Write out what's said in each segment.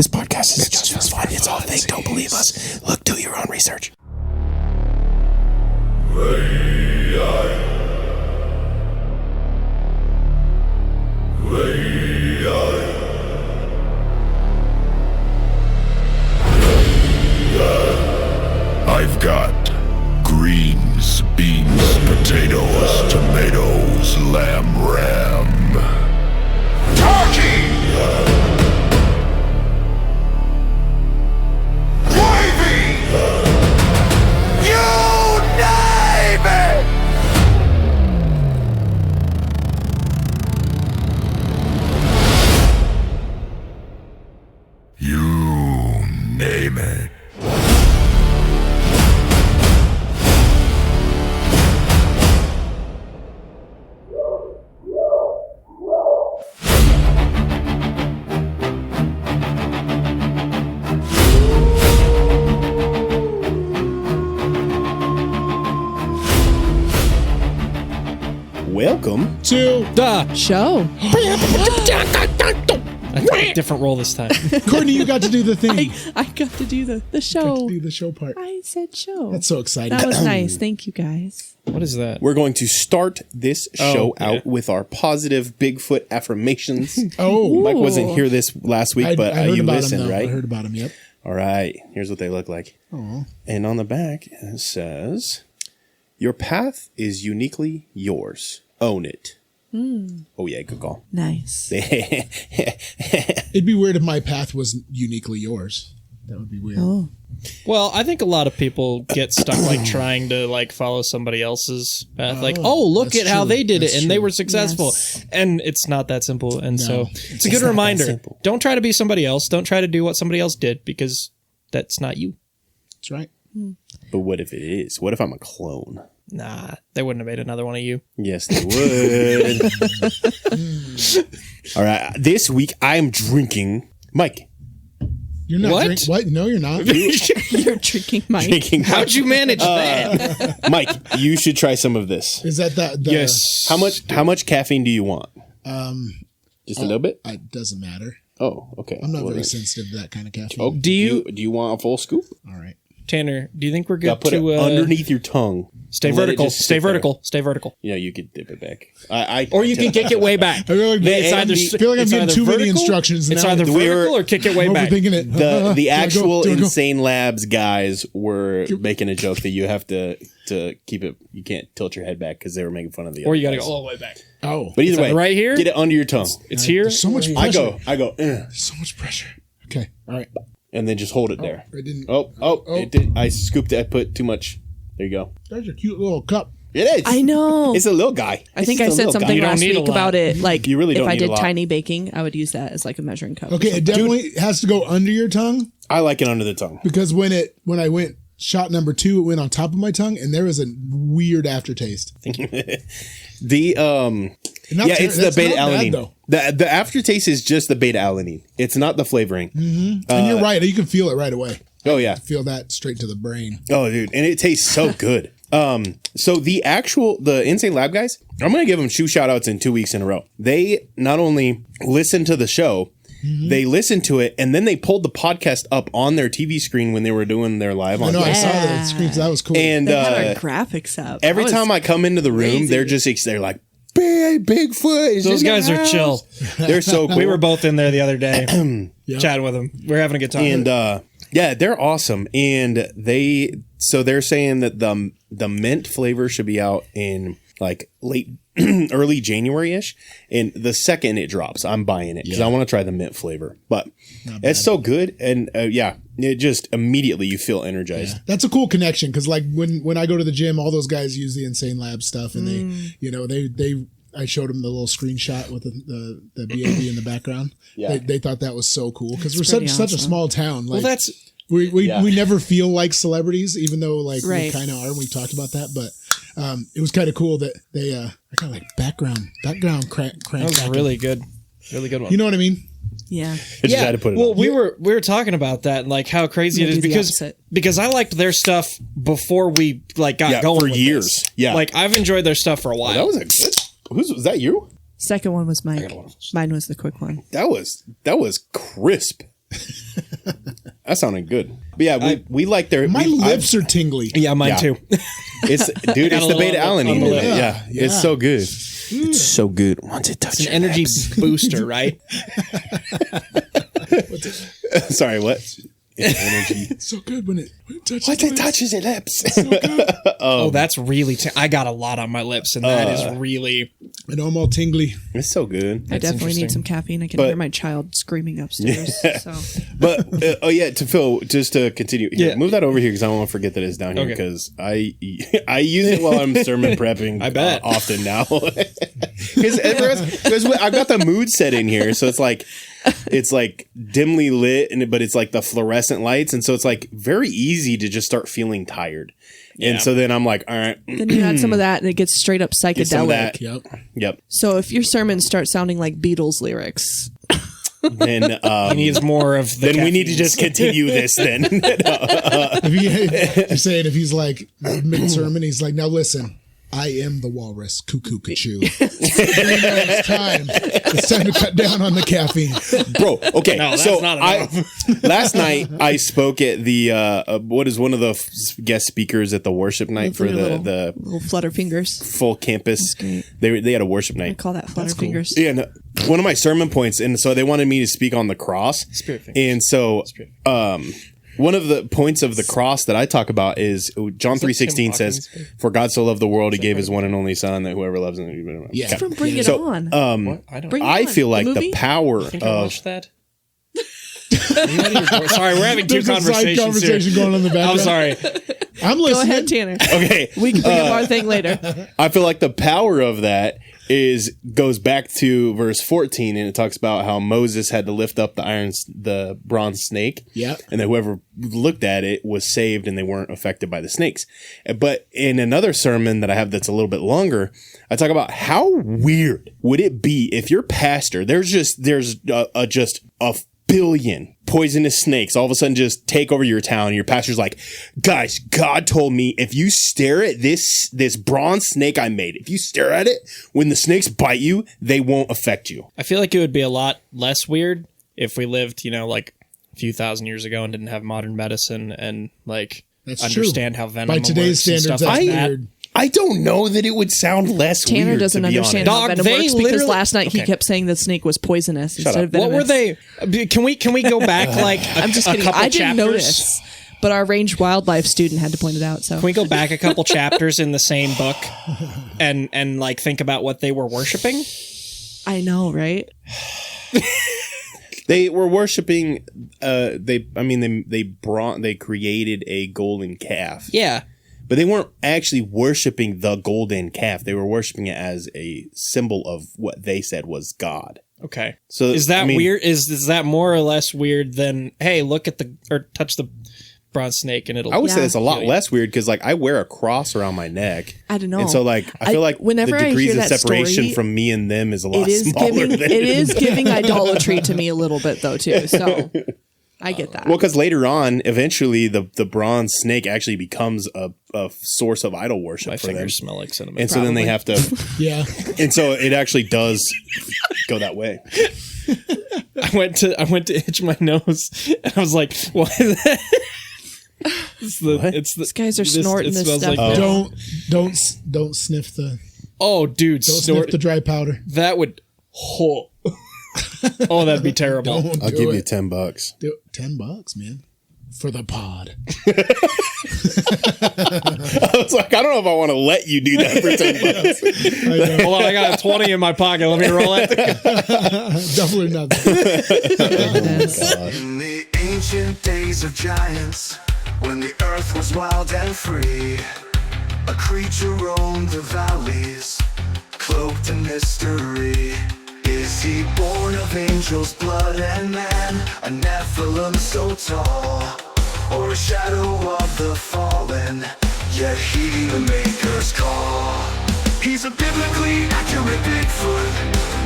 This podcast is just for fun. It's all fake. Don't believe us. Look, do your own research. I've got greens, beans, potatoes, tomatoes, lamb ram, turkey, gravy, you name it! You name it. Welcome to the show. I took a different role this time. Courtney, you got to do the thing. I got to do the show. Got to do the show part. I said show. That's so exciting. That was nice. Thank you, guys. What is that? We're going to start this show out with our positive Bigfoot affirmations. Mike wasn't here this last week, but I heard you about listened, him, right? I heard about him, yep. All right. Here's what they look like. Aww. And on the back, it says, your path is uniquely yours. Own it. Oh, yeah. Good call. Nice. It'd be weird if my path was uniquely yours. That would be weird. Oh. Well, I think a lot of people get stuck like trying to like follow somebody else's path. Like, look at how they did it and they were successful. Yes. And it's not that simple. And so it's a good not that reminder. simple. Don't try to be somebody else. Don't try to do what somebody else did because that's not you. That's right. But what if it is? What if I'm a clone? Nah, they wouldn't have made another one of you. Yes, they would. All right. This week, I'm drinking. Mike. You're not What? What? No, you're not. You're drinking Mike. Drinking. How'd you manage that? Mike, you should try some of this. Is that the Yes. How much caffeine do you want? Just a little bit? It doesn't matter. Oh, okay. I'm not Well, very then- sensitive to that kind of caffeine. Oh, Do you- do you want a full scoop? All right. Tanner, do you think we're Yeah, good put to it underneath your tongue. stay and let it vertical? just Stay sit there. vertical. Stay vertical. Yeah, you could dip it back. Or you can kick it way back. I feel like, It's either I feel like I'm it's getting either too many vertical- instructions It's now. either We were- vertical or kick it way I'm back. overthinking it. The Do I actual go? Insane Labs guys were making a joke that you have to keep it. You can't tilt your head back because they were making fun of the. Or other you got to guys. go all the way back. Oh, But either It's way, right here? Get it under your tongue. It's here. there's so much I pressure. go. So much pressure. Okay. All right. And then just hold it there. I didn't. It did. I scooped it. I put too much. There you go. That's a cute little cup. It is. I know. It's a little guy. I think It's I just a said little guy. something You don't last need a week lot. about it. Like, You really if don't I need a did lot. tiny baking, I would use that as like a measuring cup. Okay, it definitely has to go under your tongue I like it under the tongue. because when I went shot number 2, it went on top of my tongue and there was a weird aftertaste. The it's the that's beta not bad, alanine. though. The aftertaste is just the beta alanine. It's not the flavoring. And you're right. You can feel it right away. Oh yeah. Feel that straight to the brain. Oh dude, and it tastes so good. So the Insane Lab guys, I'm gonna give them 2 shout outs in 2 weeks in a row. They not only listened to the show, they listened to it, and then they pulled the podcast up on their TV screen when they were doing their live I on. know. I saw Yeah. that screen. That was cool. And They had our graphics up. every That was time I come into the room, crazy. they're like, Bigfoot is Those in the guys are house." chill. They're so cool. We were both in there the other day chatting with them. We're having a good time. And yeah, they're awesome. And they're saying that the mint flavor should be out in like late early January-ish. And the second it drops, I'm buying it because I want to try the mint flavor. But it's so good. And it just immediately you feel energized. that's a cool connection because like when I go to the gym, all those guys use the Insane Lab stuff and I showed them the little screenshot with the BAB in the background. Yeah. They thought that was so cool because we're pretty such a awesome. small town. Like, well, that's we never feel like celebrities, even though like we Right. kind of are. And we've talked about that, but it was kind of cool that they kind of like background crank. that was really good. Really good one. You know what I mean? Yeah. I just had to put it on. we were talking about that, like how crazy it We'll is do the because opposite. because I liked their stuff before we like got going for with years. this. Yeah. like I've enjoyed their stuff for a while. That was a good. Was that you? Second one was Mike. Mine was the quick one. That was crisp. That sounded good. But yeah, we like their. My lips are tingly. Yeah, mine too. It's dude. It's the beta alanine. Yeah. It's so good. It's so good. Once it touches It's an energy booster, right? Sorry, what? It's energy. It's so good when it touches. Once it touches your lips. Oh, that's really. I got a lot on my lips, and that is really. I know I'm all tingly. It's so good. I definitely interesting. need some caffeine. I can But- hear my child screaming upstairs. So But to Phil, just to continue, here, Yeah. move that over here because I don't want to forget that it's down here Okay. because I use it while I'm sermon prepping. I bet. Often now because I've got the mood set in here, so it's like dimly lit, but it's like the fluorescent lights, and so it's like very easy to just start feeling tired. Yeah. And so then I'm like, all right, then you add some of that, and it gets straight up get some of psychedelic. that. Yep. Yep. So if your sermons start sounding like Beatles lyrics, Then He needs more of the. then we need to caffeine. just continue this. Then If you're saying if he's like mid sermon, he's like, now listen. I am the walrus, cuckoo, cachoo. It's time. It's time to cut down on the caffeine. bro. Okay, No, that's so not last night I spoke at the what is one of the guest speakers at the worship night for the little flutter fingers. full campus. great. They had a worship I night. call that flutter fingers. Yeah, and one of my sermon points, and so they wanted me to speak on the cross. Spirit fingers. And so one of the points of the cross that I talk about is John 3:16 says, "For God so loved the world, He gave His one and only Son, that whoever loves Him." Yeah. It's from Bring It So, On. What? I don't. Bring It I On. feel like the movie? power I think I of watched that. Are you out of your door? Sorry, we're having two There's a side conversations conversation here. going on in the background. I'm sorry. I'm Go listening. ahead, Tanner. okay. We can bring up our thing later. I feel like the power of that goes back to verse 14, and it talks about how Moses had to lift up the bronze snake. Yeah. And that whoever looked at it was saved and they weren't affected by the snakes. But in another sermon that I have that's a little bit longer, I talk about how weird would it be if your pastor, there's just a billion poisonous snakes all of a sudden just take over your town, and your pastor's like, guys, God told me if you stare at this bronze snake I made, if you stare at it, when the snakes bite you, they won't affect you. I feel like it would be a lot less weird if we lived, like a few thousand years ago and didn't have modern medicine and like That's understand true. how venom By today's works and standards, stuff that's like that. weird. I don't know that it would sound less Tanner weird, doesn't to be understand honest. how Dog, venom they works because literally- last night he Okay. kept saying the snake was poisonous instead up. of venomous. What were they? Can we go back like I'm just a kidding. couple I didn't chapters? notice, but our range wildlife student had to point it out. So Can we go back a couple chapters in the same book and like think about what they were worshiping? I know, right? They were worshiping. They created a golden calf. Yeah. But they weren't actually worshiping the golden calf. They were worshiping it as a symbol of what they said was God. Okay. So Is that I mean, weird? Is that more or less weird than hey, look at or touch the bronze snake and it'll? I would say Yeah. it's a lot less weird because like I wear a cross around my neck. I don't know. And so like I feel like whenever the I degrees hear of that separation story, from me and them is a lot it is smaller giving than it is giving idolatry to me a little bit though too. So I get that. Well, because later on, eventually the bronze snake actually becomes a source of idol worship My for them. fingers smell like cinnamon. And so then they have to, Yeah. and so it actually does go that way. I went to itch my nose and I was like, what is that? These guys are snorting this smells stuff. like- Don't sniff the sniff the dry powder. that would oh that'd be terrible. Don't I'll do give you it. $10. Do it. $10, man, for the pod. I was like, I don't know if I want to let you do that for $10. I know. Hold on, I got a 20 in my pocket. Let me roll it. Double or nothing. In the ancient days of giants, when the earth was wild and free, a creature roamed the valleys, cloaked in mystery. Is he born of angels' blood and man, a Nephilim so tall, or a shadow of the fallen, yet he the maker's call? He's a biblically accurate Bigfoot,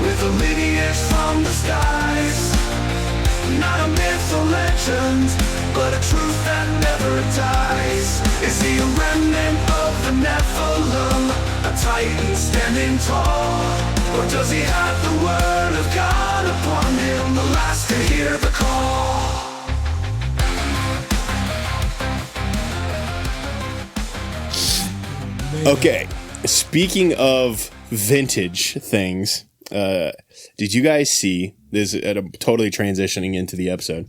with a lineage from the skies. Not a myth or legend, but a truth that never dies. Is he a remnant of the Nephilim, a titan standing tall? Or does he have the word of God upon him, the last to hear the call? Okay, speaking of vintage things, did you guys see this? Totally transitioning into the episode.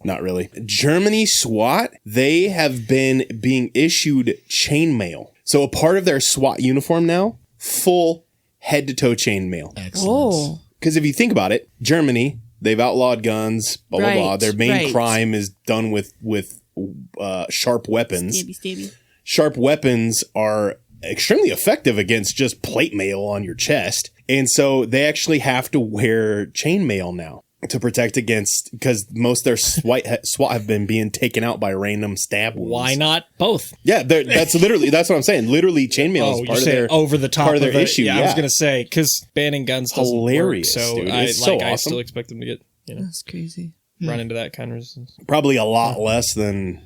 Not really. Germany SWAT, they have been being issued chainmail. So a part of their SWAT uniform now, full head-to-toe chainmail. Excellent. Oh, Because if you think about it, Germany, they've outlawed guns, blah, blah, blah. Right, Their main right. crime is done with sharp weapons. stabby. Sharp weapons are extremely effective against just plate mail on your chest. And so they actually have to wear chainmail now to protect against, because most of their SWAT have been being taken out by random stab wounds. Why not both? Yeah, that's what I'm saying. Literally, chainmail is part of their over the top part of their it. issue. Yeah, I was gonna say because banning guns doesn't Hilarious, work, so dude. I It's so awesome. I still expect them to get That's crazy. run into that kind of resistance. Probably a lot less than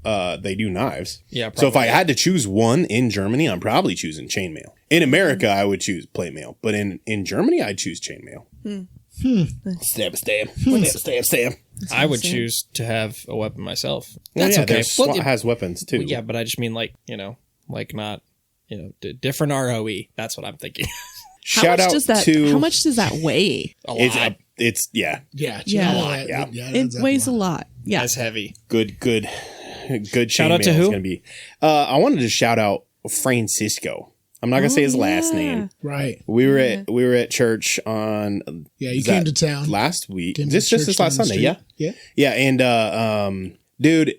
they do knives. Yeah, So if I probably. had to choose one in Germany, I'm probably choosing chainmail. In America, I would choose plate mail, but in Germany, I'd choose chainmail. Stab. Stab. I would choose to have a weapon myself. Well, That's yeah, okay. their SWAT Well, has weapons too. yeah, but I just mean like not different ROE. That's what I'm thinking. Shout out to How much does that weigh? A lot. it's Yeah. Yeah. It It weighs a lot. Yeah. That's heavy. good Shout out to chainmail who? is gonna be. I wanted to shout out Francisco. I'm not gonna say his last name. Right. We were at church on Yeah, you is that came to town. last week. Came to Just church this last down the Sunday, yeah. street. Yeah, and dude,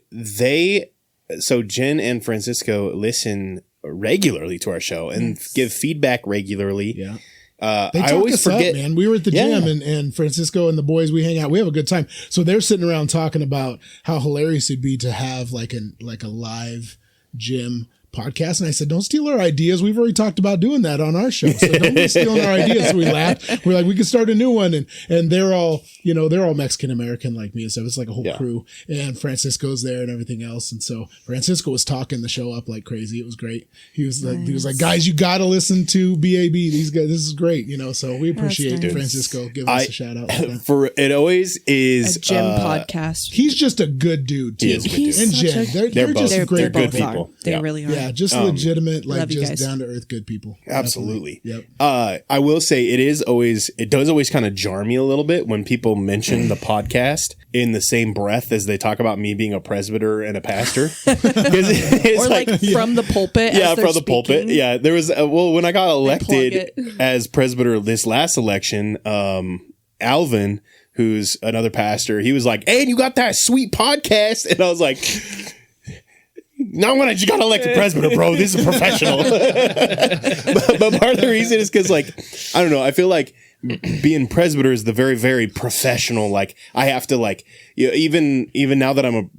so Jen and Francisco listen regularly to our show and give feedback regularly. Yeah. I They talk always us forget. up, man. We were at the Yeah. gym and Francisco and the boys, we hang out. We have a good time. So they're sitting around talking about how hilarious it'd be to have like a live gym podcast. And I said, don't steal our ideas. We've already talked about doing that on our show. So don't be stealing our ideas. So we laughed. We're like, we could start a new one. And they're all, they're all Mexican American like me and stuff. It's like a whole crew. And Francisco's there and everything else. And so Francisco was talking the show up like crazy. It was great. He was like, guys, you got to listen to BAB. These guys, this is great. So we appreciate nice. Francisco giving us a shout out. Like that. For it always is A gym podcast. He's just a good dude too. He is a good He's And such Jen, a- they're both- just they're great good people. people. They Yeah. really are. Yeah, just legitimate, like love you just guys. down to earth good people. Absolutely. Yep. I will say it does always kind of jar me a little bit when people mention the podcast in the same breath as they talk about me being a presbyter and a pastor. 'Cause it's Or like from the pulpit. yeah, as they're from the pulpit. speaking. Yeah, there was when I got elected it. as presbyter this last election, Alvin, who's another pastor, he was like, "Hey, you got that sweet podcast," and I was like. Not when I just got elected presbyter, bro. This is professional. but part of the reason is because, like, I don't know. I feel like being presbyter is the very, very professional. Like, I have to, like, even now that I'm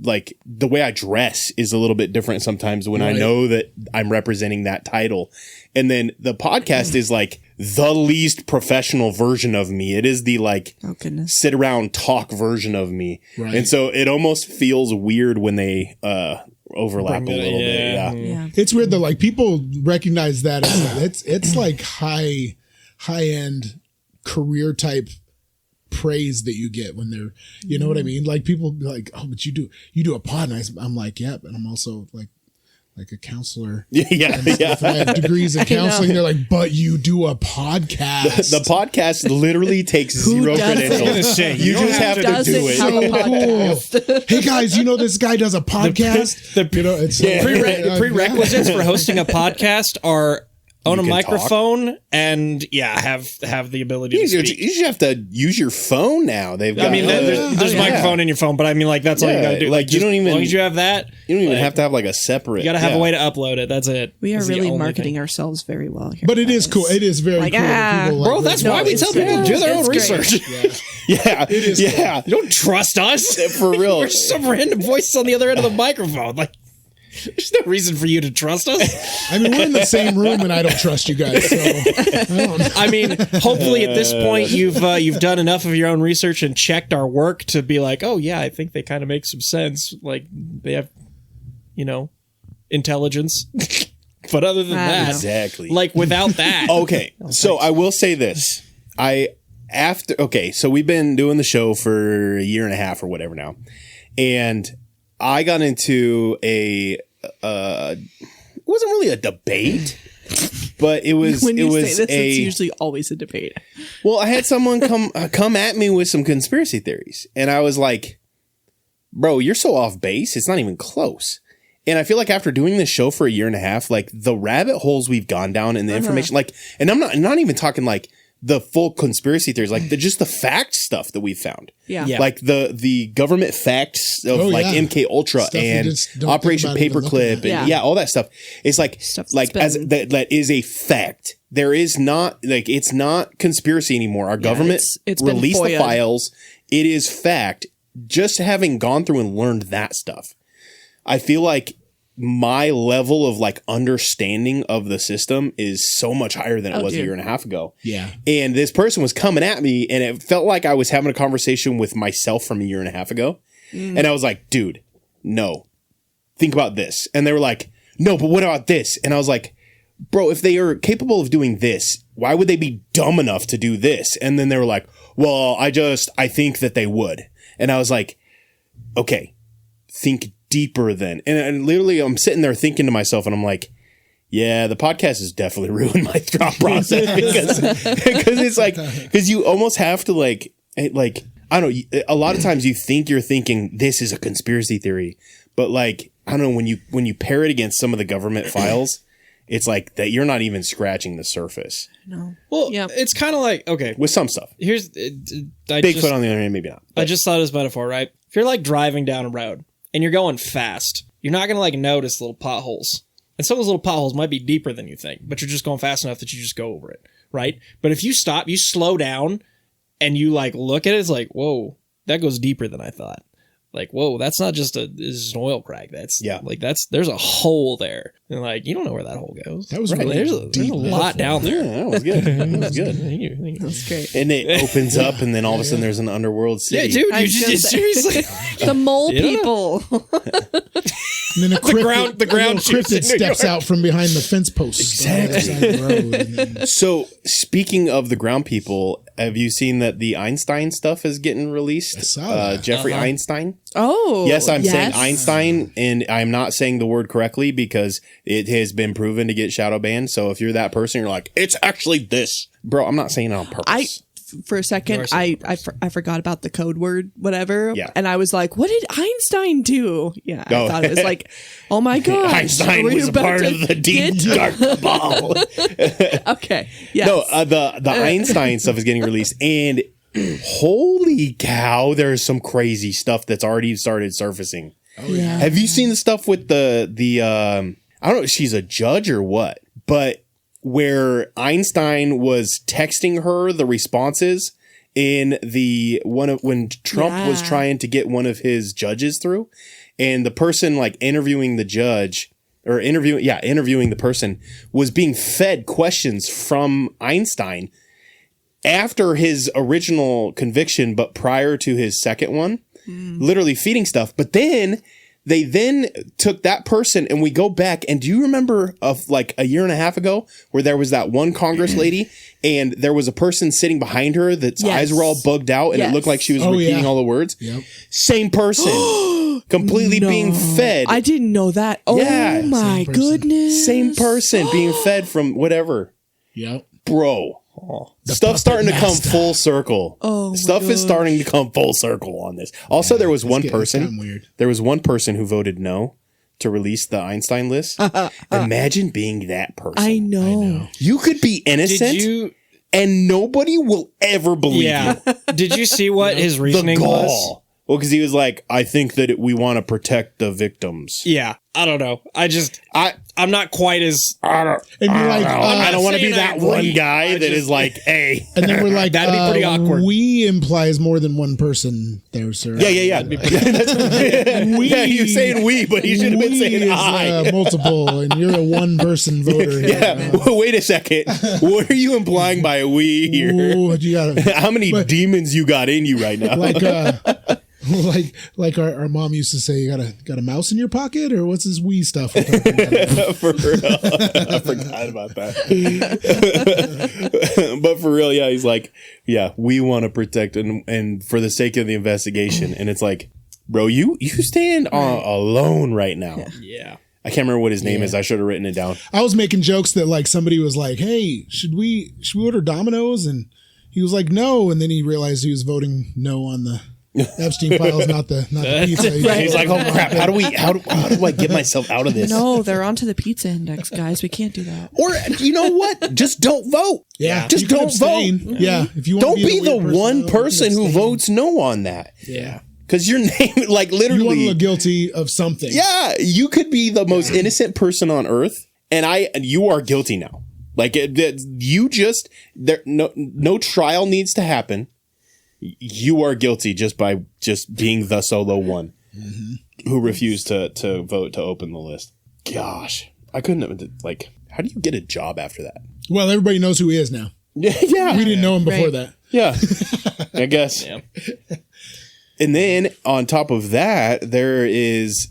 the way I dress is a little bit different sometimes when I know that I'm representing that title. And then the podcast is like the least professional version of me. It is the Oh, goodness. sit around talk version of me. Right. And so it almost feels weird when they overlap a Bring it- little bit. yeah. Yeah. Yeah. It's weird though. Like people recognize that it's like high end career type praise that you get when they're, you know what I mean? Like people be like, oh, but you do a pod. And I'm like, yeah, but I'm also like a counselor. Yeah. If I have degrees in counseling, they're like, but you do a podcast. The podcast literally takes zero doesn't? credentials. You don't just have to doesn't do it. have a So cool. Hey guys, this guy does a podcast. It's Prerequisites for hosting a podcast are own a can microphone and have the ability to You speak. just have to use your phone now. They've got. I mean, there's a microphone in your phone, but I mean, like that's all you Yeah, gotta do. like, you just, don't even- as long as you have that, you don't even have to have like a separate. you gotta have a way to upload it. That's it. We are That's the really only marketing thing. ourselves very well here. But it is guys. cool. It is very Like, cool. that people Bro, like that's really why we tell people to do their own It's great. research. Yeah, yeah, You don't trust us for real. We're some random voice on the other end of the microphone. Like, there's no reason for you to trust us. I mean, we're in the same room, and I don't trust you guys. So I don't know. I mean, hopefully at this point you've done enough of your own research and checked our work to be like, oh yeah, I think they kind of make some sense. Like they have, intelligence. But other than that, Exactly. like without that, Okay, so I will say this. So we've been doing the show for a year and a half or whatever now. And I got into wasn't really a debate, but it was. When you it was say this, a. it's usually always a debate. Well, I had someone come at me with some conspiracy theories, and I was like, "Bro, you're so off base. It's not even close." And I feel like after doing this show for a year and a half, like the rabbit holes we've gone down and the information, like, and I'm not even talking like the full conspiracy theories, like just the fact stuff that we found. Yeah. Like the government facts of MK Ultra Stuff you and just don't Operation think about even looking Paperclip at. and all that stuff. It's like Stuff that's like as been- that is a fact. There is not like it's not conspiracy anymore. Our government it's been released the FOIA'd. files. It is fact. Just having gone through and learned that stuff, I feel like my level of like understanding of the system is so much higher than it was a year and a half ago. Yeah. And this person was coming at me and it felt like I was having a conversation with myself from a year and a half ago. And I was like, dude, no, think about this. And they were like, no, but what about this? And I was like, bro, if they are capable of doing this, why would they be dumb enough to do this? And then they were like, well, I think that they would. And I was like, okay, think deeper then. And literally I'm sitting there thinking to myself and I'm like, yeah, the podcast has definitely ruined my thought process because it's like, because you almost have to like, I don't know, a lot of times you think you're thinking this is a conspiracy theory, but like, I don't know, when you pair it against some of the government files, it's like that you're not even scratching the surface No. Well, Yeah. it's kind of like, okay, with some stuff. here's Bigfoot on the other hand, maybe not. I just thought of this metaphor, right? If you're like driving down a road and you're going fast, you're not going to like notice little potholes. And some of those little potholes might be deeper than you think, but you're just going fast enough that you just go over it, right? But if you stop, you slow down and you like look at it, it's like, whoa, that goes deeper than I thought. Like, whoa, that's not just this is an oil crack. That's like there's a hole there. And like, you don't know where that hole goes. That was right. really There's a deep lot down there. Yeah, that was good. That was good. Thank you. That's great. And it opens up, and then all of a sudden there's an underworld Yeah, city. dude, I you was gonna just say- seriously. The mole You don't people. And then a cryptid, the ground a little shoots in cryptid New steps York. out from behind the fence posts. on the other side of the road, and then- So, speaking of the ground people, have you seen that the Einstein stuff is getting released? I saw that. Jeffrey Einstein. Oh. Yes, I'm saying Einstein, and I'm not saying the word correctly because it has been proven to get shadow banned. So if you're that person, you're like, it's actually this. Bro, I'm not saying it on purpose. For a second, I forgot about the code word, whatever. Yeah. And I was like, what did Einstein do? Yeah. I Oh. thought it was like, oh my God. Einstein was a part of the deep dark ball. Okay. Yes. No, the Einstein stuff is getting released, and holy cow, there's some crazy stuff that's already started surfacing. Yeah. Have you seen the stuff with the I don't know if she's a judge or what, but where Einstein was texting her the responses in the one of when Trump was trying to get one of his judges through, and the person like interviewing the judge or interviewing the person was being fed questions from Einstein after his original conviction, but prior to his second one, literally feeding stuff. But then they took that person and we go back. And do you remember of like a year and a half ago where there was that one Congress lady and there was a person sitting behind her that's eyes were all bugged out and it looked like she was repeating all the words? Yep. Same person. Completely being fed. I didn't know that. Oh Yeah. my Same person. goodness. Same person being fed from whatever. Yep. Bro. Stuff's starting to come master. full circle. Oh, my Stuff is gosh. starting to come full circle on this. Also, there was one It's person. gotten weird. There was one person who voted no to release the Einstein list. Imagine being that person. I know. You could be innocent, Did you? and nobody will ever believe Yeah. you. Did you see what his The reasoning was? gall. Well, because he was like, I think that we want to protect the victims. Yeah. I don't know. I'm not quite as. And you're like, I don't want to be saying I that one agree. guy I that just- is like, hey. and then we're like, That'd be pretty awkward. We implies more than one person there, sir. Yeah. Yeah, he was saying we, but he should have been We saying is, I. multiple, and you're a one-person voter. Yeah. Well, wait a second. What are you implying by we here? Ooh, you gotta How many demons you got in you right now? like our mom used to say, you got a mouse in your pocket, or what's this wee stuff? we're talking about? For real. I forgot about that. But for real, yeah, he's like, yeah, we want to protect and for the sake of the investigation. And it's like, bro, you stand alone right now. Yeah. I can't remember what his name is. I should have written it down. I was making jokes that like somebody was like, "Hey, should we order Domino's?" And he was like, "No," and then he realized he was voting no on the Epstein files, not the pizza. He's like, "Oh crap! How do I get myself out of this?" No, they're onto the pizza index, guys. We can't do that. Or you know what? Just don't vote. Yeah, just you can don't abstain. vote. Yeah, if you want Don't to be the weird one you can person who abstain. votes no on that. Yeah, Because your name, like you want to literally, look guilty of something. yeah, you could be the most innocent person on earth, and you are guilty now. Like no trial needs to happen. You are guilty just by being the solo one who refused to vote to open the list. Gosh, I couldn't have, like, how do you get a job after that? Well, everybody knows who he is now. Yeah. We didn't know him before Right. that. Yeah, I guess. Yeah. And then on top of that, there is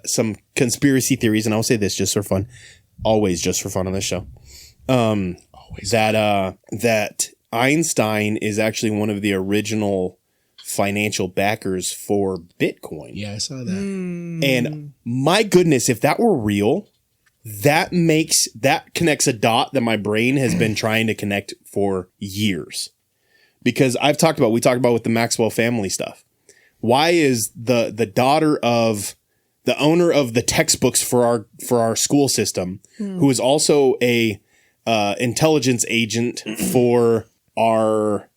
some conspiracy theories, and I'll say this just for fun, always just for fun on this show. That Einstein is actually one of the original financial backers for Bitcoin. Yeah, I saw that. And my goodness, if that were real, that connects a dot that my brain has been trying to connect for years. Because we talked about with the Maxwell family stuff. Why is the daughter of the owner of the textbooks for our school system, who is also a intelligence agent for our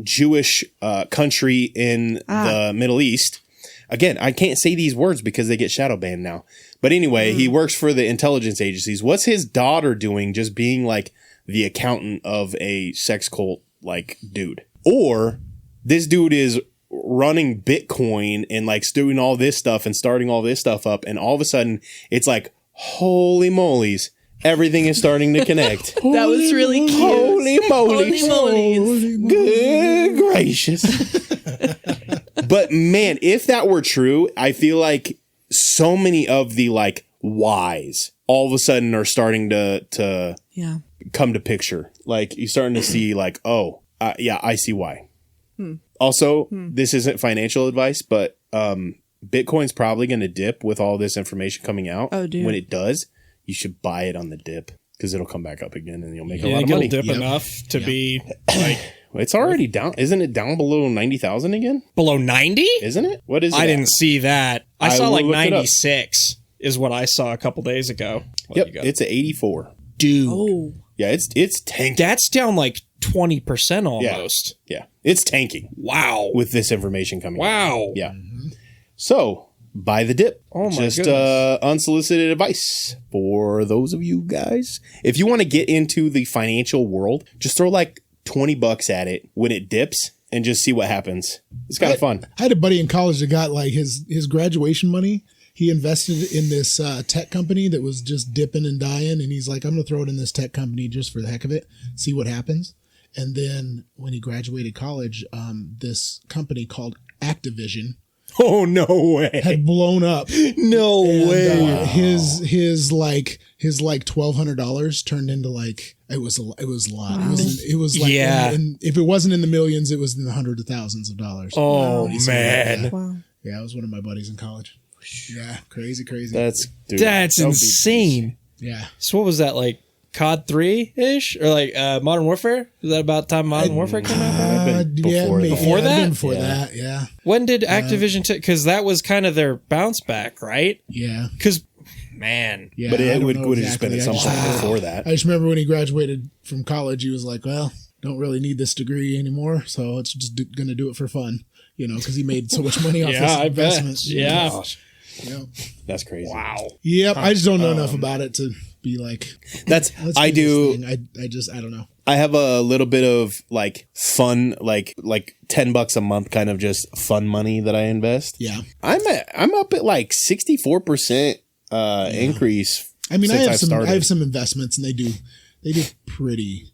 Jewish country in the Middle East? Again, I can't say these words because they get shadow banned now. But anyway, he works for the intelligence agencies. What's his daughter doing just being like the accountant of a sex cult like dude? Or this dude is running Bitcoin and like doing all this stuff and starting all this stuff up, and all of a sudden it's like, holy moly's, everything is starting to connect. That was really cute. Holy moly. Holy moly. Good gracious. But man, if that were true, I feel like so many of the like whys all of a sudden are starting to Yeah. come to picture. Like you're starting to see like, oh, yeah, I see why. Also, this isn't financial advice, but Bitcoin's probably going to dip with all this information coming out. Oh, dude. When it does, you should buy it on the dip because it'll come back up again and you'll make a You lot of think money. it'll dip enough to be like It's already down. Isn't it down below 90,000 again? below 90? Isn't it? What is it? I at? didn't see that. I I saw will like look it up. 96 is what I saw a couple days ago. Yep, it's at 84. dude. Oh. Yeah, it's tanking. That's down like 20% almost. Yeah, it's tanking Wow. with this information coming out. Wow. Yeah. So, buy the dip. Oh my Just goodness. unsolicited advice for those of you guys. If you want to get into the financial world, just throw like $20 at it when it dips and just see what happens. It's kind of fun. I had a buddy in college that got like his graduation money. He invested in this tech company that was just dipping and dying. And he's like, I'm going to throw it in this tech company just for the heck of it, see what happens. And then when he graduated college, this company called Activision Oh, no way. had blown up. No way. His $1,200 turned into like, it was a lot. It was like, Yeah. and if it wasn't in the millions, it was in the hundreds of thousands of dollars. Oh, When he sold man. it. Wow. Yeah, it was one of my buddies in college. Yeah, crazy. That's That's that would be- insane. Yeah. So what was that, like COD 3-ish? Or like Modern Warfare? Was that about the time Modern Warfare came out? I've been before that. Before I've been that? Before Yeah. that, yeah. When did Activision take? Because that was kind of their bounce back, right? Yeah. Because, man. Yeah. But I it don't would know have just been at some exactly. point before that. I just remember when he graduated from college, he was like, well, don't really need this degree anymore, so it's just going to do it for fun, because he made so much money off Yeah, his I bet. investments. Yeah. Yeah. That's crazy. Wow. Yep. I just don't know enough about it to be like, That's let's I do. do. This thing. I don't know. I have a little bit of like fun, like $10 a month, kind of just fun money that I invest. Yeah. I'm up at like 64% increase. I mean, since I I've have started. some investments, and they do pretty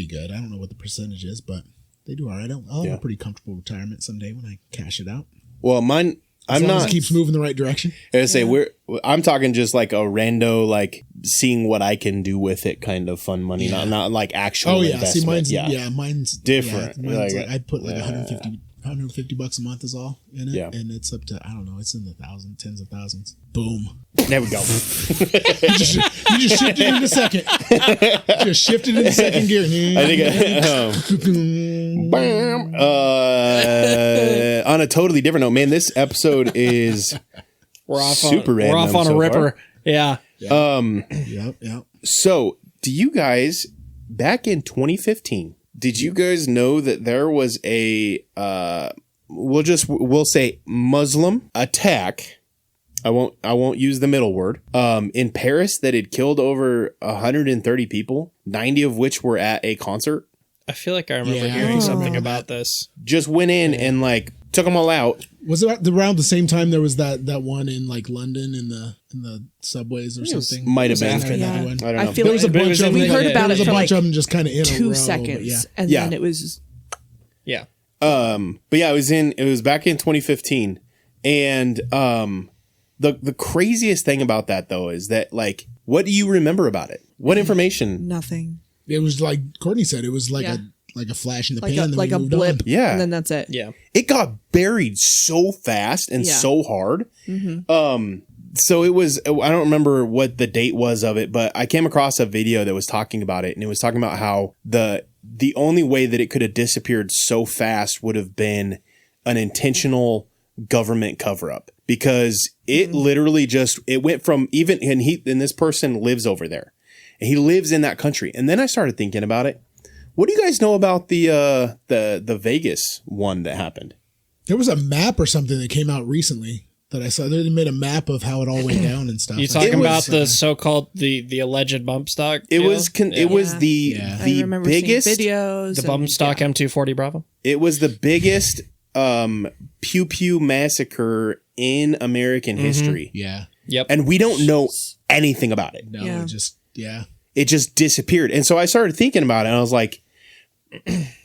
good. I don't know what the percentage is, but they do all right. I'll have a pretty comfortable retirement someday when I cash it out. Well, mine. As I'm long as not. it keeps moving the right direction. I say I'm talking just like a rando, like seeing what I can do with it, kind of fun money, not like actual. Oh yeah, investment. see, mine's mine's Different. Yeah, mine's Like, like, I put like $150 a month is all in it. Yeah. And it's up to, I don't know, it's in the thousands, tens of thousands. Boom. There we go. You just shifted in the second. Just shifted in the second gear. I think on a totally different note, man, this episode is We're off super on, random we're off on so a ripper. far. Yeah. Yep. So, do you guys, back in 2015, did you guys know that there was a, we'll say Muslim attack? I won't use the middle word. In Paris, that had killed over 130 people, 90 of which were at a concert. I feel like I remember Yeah. hearing Oh. something about this. Just went in and like took them all out. Was it around the same time there was that one in like London in the subways or something? Might have Was it been. after Yeah. that one? I don't know. I feel There was a like bunch of them. we heard about there was it a for bunch like of them just kind of in a 2 row, seconds, but yeah. and Yeah. then it was Yeah. But yeah, it was back in 2015. And the craziest thing about that though is that like, what do you remember about it? What information? nothing, It was like Courtney said. It was like Yeah. a flash in the like pan. a and then like we a moved blip. on. Yeah. and then that's it. Yeah. It got buried so fast and Yeah. so hard. So it was, I don't remember what the date was of it, but I came across a video that was talking about it, and it was talking about how the only way that it could have disappeared so fast would have been an intentional government cover up, because it literally just, it went from even, and this person lives over there and he lives in that country. And then I started thinking about it. What do you guys know about the Vegas one that happened? There was a map or something that came out recently that I saw. They made a map of how it all went down and stuff. You It talking was- about the so-called the alleged bump stock? It deal? was it was Yeah. the Yeah. I the remember biggest seeing videos. the and- bump stock M240 Bravo. it was the biggest pew pew massacre in American history. Yeah. Yep. And we don't know anything about it. No, Yeah. It just disappeared. And so I started thinking about it and I was like,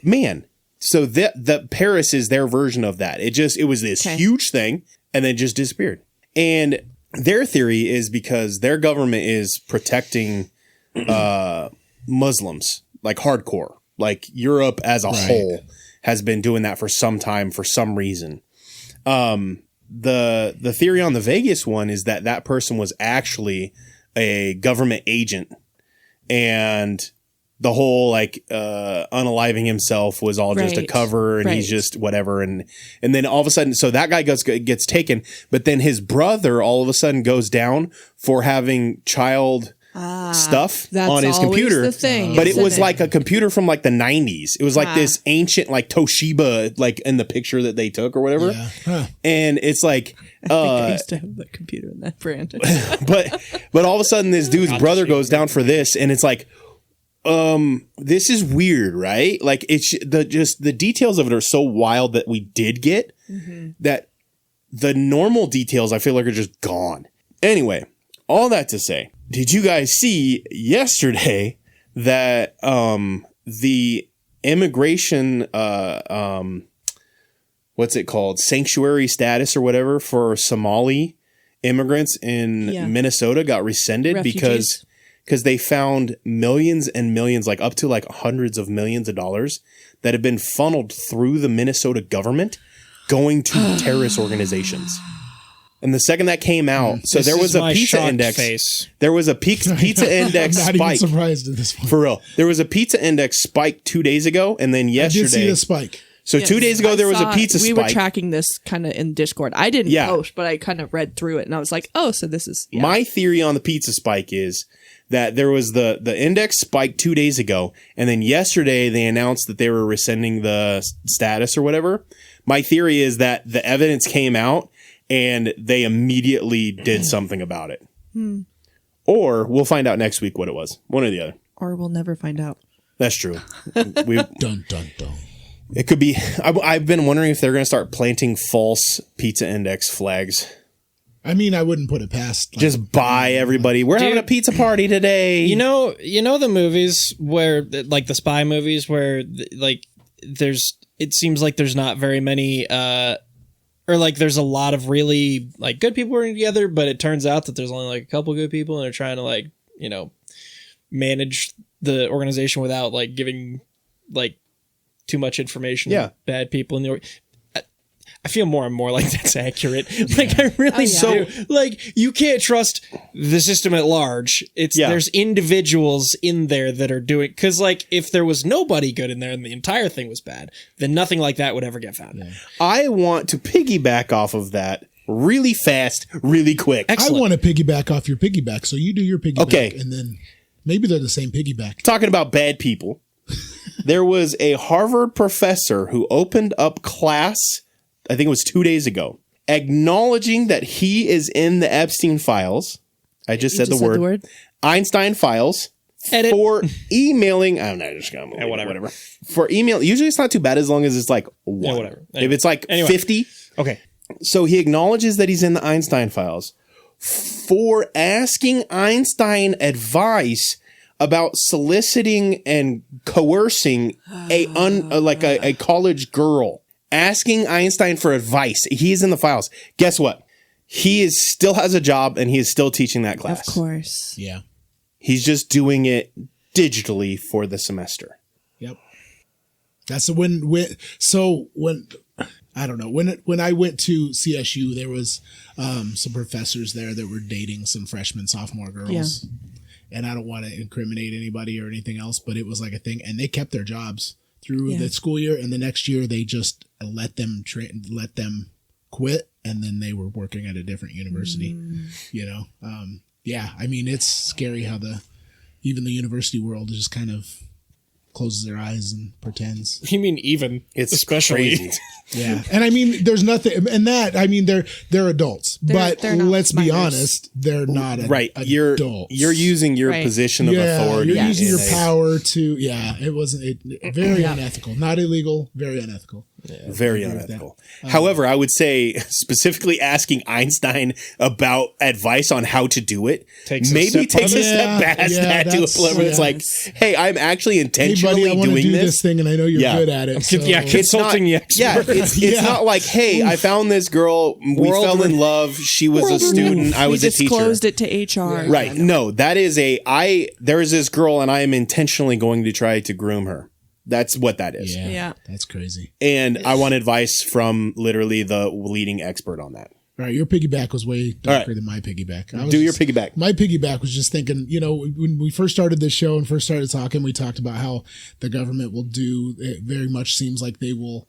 man, so the Paris is their version of that. It was this Okay. huge thing and then just disappeared. And their theory is because their government is protecting Muslims, like hardcore. Like Europe as a whole has been doing that for some time for some reason. The theory on the Vegas one is that person was actually a government agent, and the whole like unaliving himself was all just a Right. cover, and he's Right. just whatever, and then all of a sudden, so that guy gets taken, but then his brother all of a sudden goes down for having child stuff that's on his always computer, the thing, but it isn't was it? like a computer from like the 90s. It was like this ancient like Toshiba, like in the picture that they took or whatever. Yeah. Huh. And it's like, I used to have the computer in that brand. but all of a sudden this dude's brother goes down for this, and it's like, this is weird, right? Like it's the details of it are so wild that we did get that the normal details I feel like are just gone. Anyway, all that to say, did you guys see yesterday that the immigration what's it called, sanctuary status or whatever for Somali immigrants in Yeah. Minnesota got rescinded Refugees. because they found millions and millions, like up to like hundreds of millions of dollars that have been funneled through the Minnesota government going to terrorist organizations. And the second that came out, so This there was is a my pizza shocked index. face. There was a pizza index I'm not even spike. surprised at this point. For real. There was a pizza index spike 2 days ago, and then I did see yesterday. the spike. So 2 days ago, there was a pizza we spike. were tracking this kind of in Discord. I didn't Yeah. post, but I kind of read through it, and I was like, "Oh, so this is yeah. My theory on the pizza spike is that there was the index spike 2 days ago, and then yesterday they announced that they were rescinding the status or whatever. My theory is that the evidence came out and they immediately did something about it. Or we'll find out next week what it was. One or the other. or we'll never find out." That's true. We, Dun dun dun. it could be. I've been wondering if they're going to start planting false pizza index flags. I mean, I wouldn't put it past. Like, Just buy everybody. We're having a pizza party today. You know the movies where like the spy movies where like it seems like there's not very many or like there's a lot of really like good people working together, but it turns out that there's only like a couple good people and they're trying to like, manage the organization without like giving like too much information Yeah. to bad people in the I feel more and more like that's accurate. Like I really do. Like you can't trust the system at large. There's individuals in there that are doing, because like if there was nobody good in there and the entire thing was bad, then nothing like that would ever get found. Yeah. I want to piggyback off of that really fast, really quick. Excellent. I want to piggyback off your piggyback, so you do your piggyback, okay, and then maybe they're the same piggyback. Talking about bad people, there was a Harvard professor who opened up class, I think it was 2 days ago, acknowledging that he is in the Epstein files. I just said the word. Einstein files. Edit. For emailing, I don't know, just gonna whatever. For email, usually it's not too bad as long as it's like one. Yeah, whatever. Anyway. If it's like 50, okay. So he acknowledges that he's in the Einstein files for asking Einstein advice about soliciting and coercing a college girl. Asking Einstein for advice. He's in the files. Guess what? He still has a job and he is still teaching that class. Of course. Yeah. He's just doing it digitally for the semester. Yep. That's when I don't know, when I went to CSU, there was some professors there that were dating some freshman, sophomore girls. Yeah. And I don't want to incriminate anybody or anything else, but it was like a thing. And they kept their jobs through the school year. And the next year they just let them quit. And then they were working at a different university, you know? I mean, it's scary how even the university world is just kind of closes their eyes and pretends. You mean even? It's especially crazy. Yeah. And I mean, there's nothing, and that, I mean, they're adults, but let's be honest, they're not adults. You're using your position of authority. You're using your power to, it wasn't, very unethical, not illegal, very unethical. Yeah, very unethical. However, I would say specifically asking Einstein about advice on how to do it takes a step past that to a level where it's like, hey, I'm actually intentionally doing this thing and I know you're good at it. So. Yeah, consulting the expert. Yeah, it's not like, hey, I found this girl, we fell in love, she was a student, I was a teacher. We disclosed it to HR. Right. No, that is there is this girl and I am intentionally going to try to groom her. That's what that is. Yeah. That's crazy. And I want advice from literally the leading expert on that. All right. Your piggyback was way darker than my piggyback. Your piggyback. My piggyback was just thinking, when we first started this show and first started talking, we talked about how the government will it very much seems like they will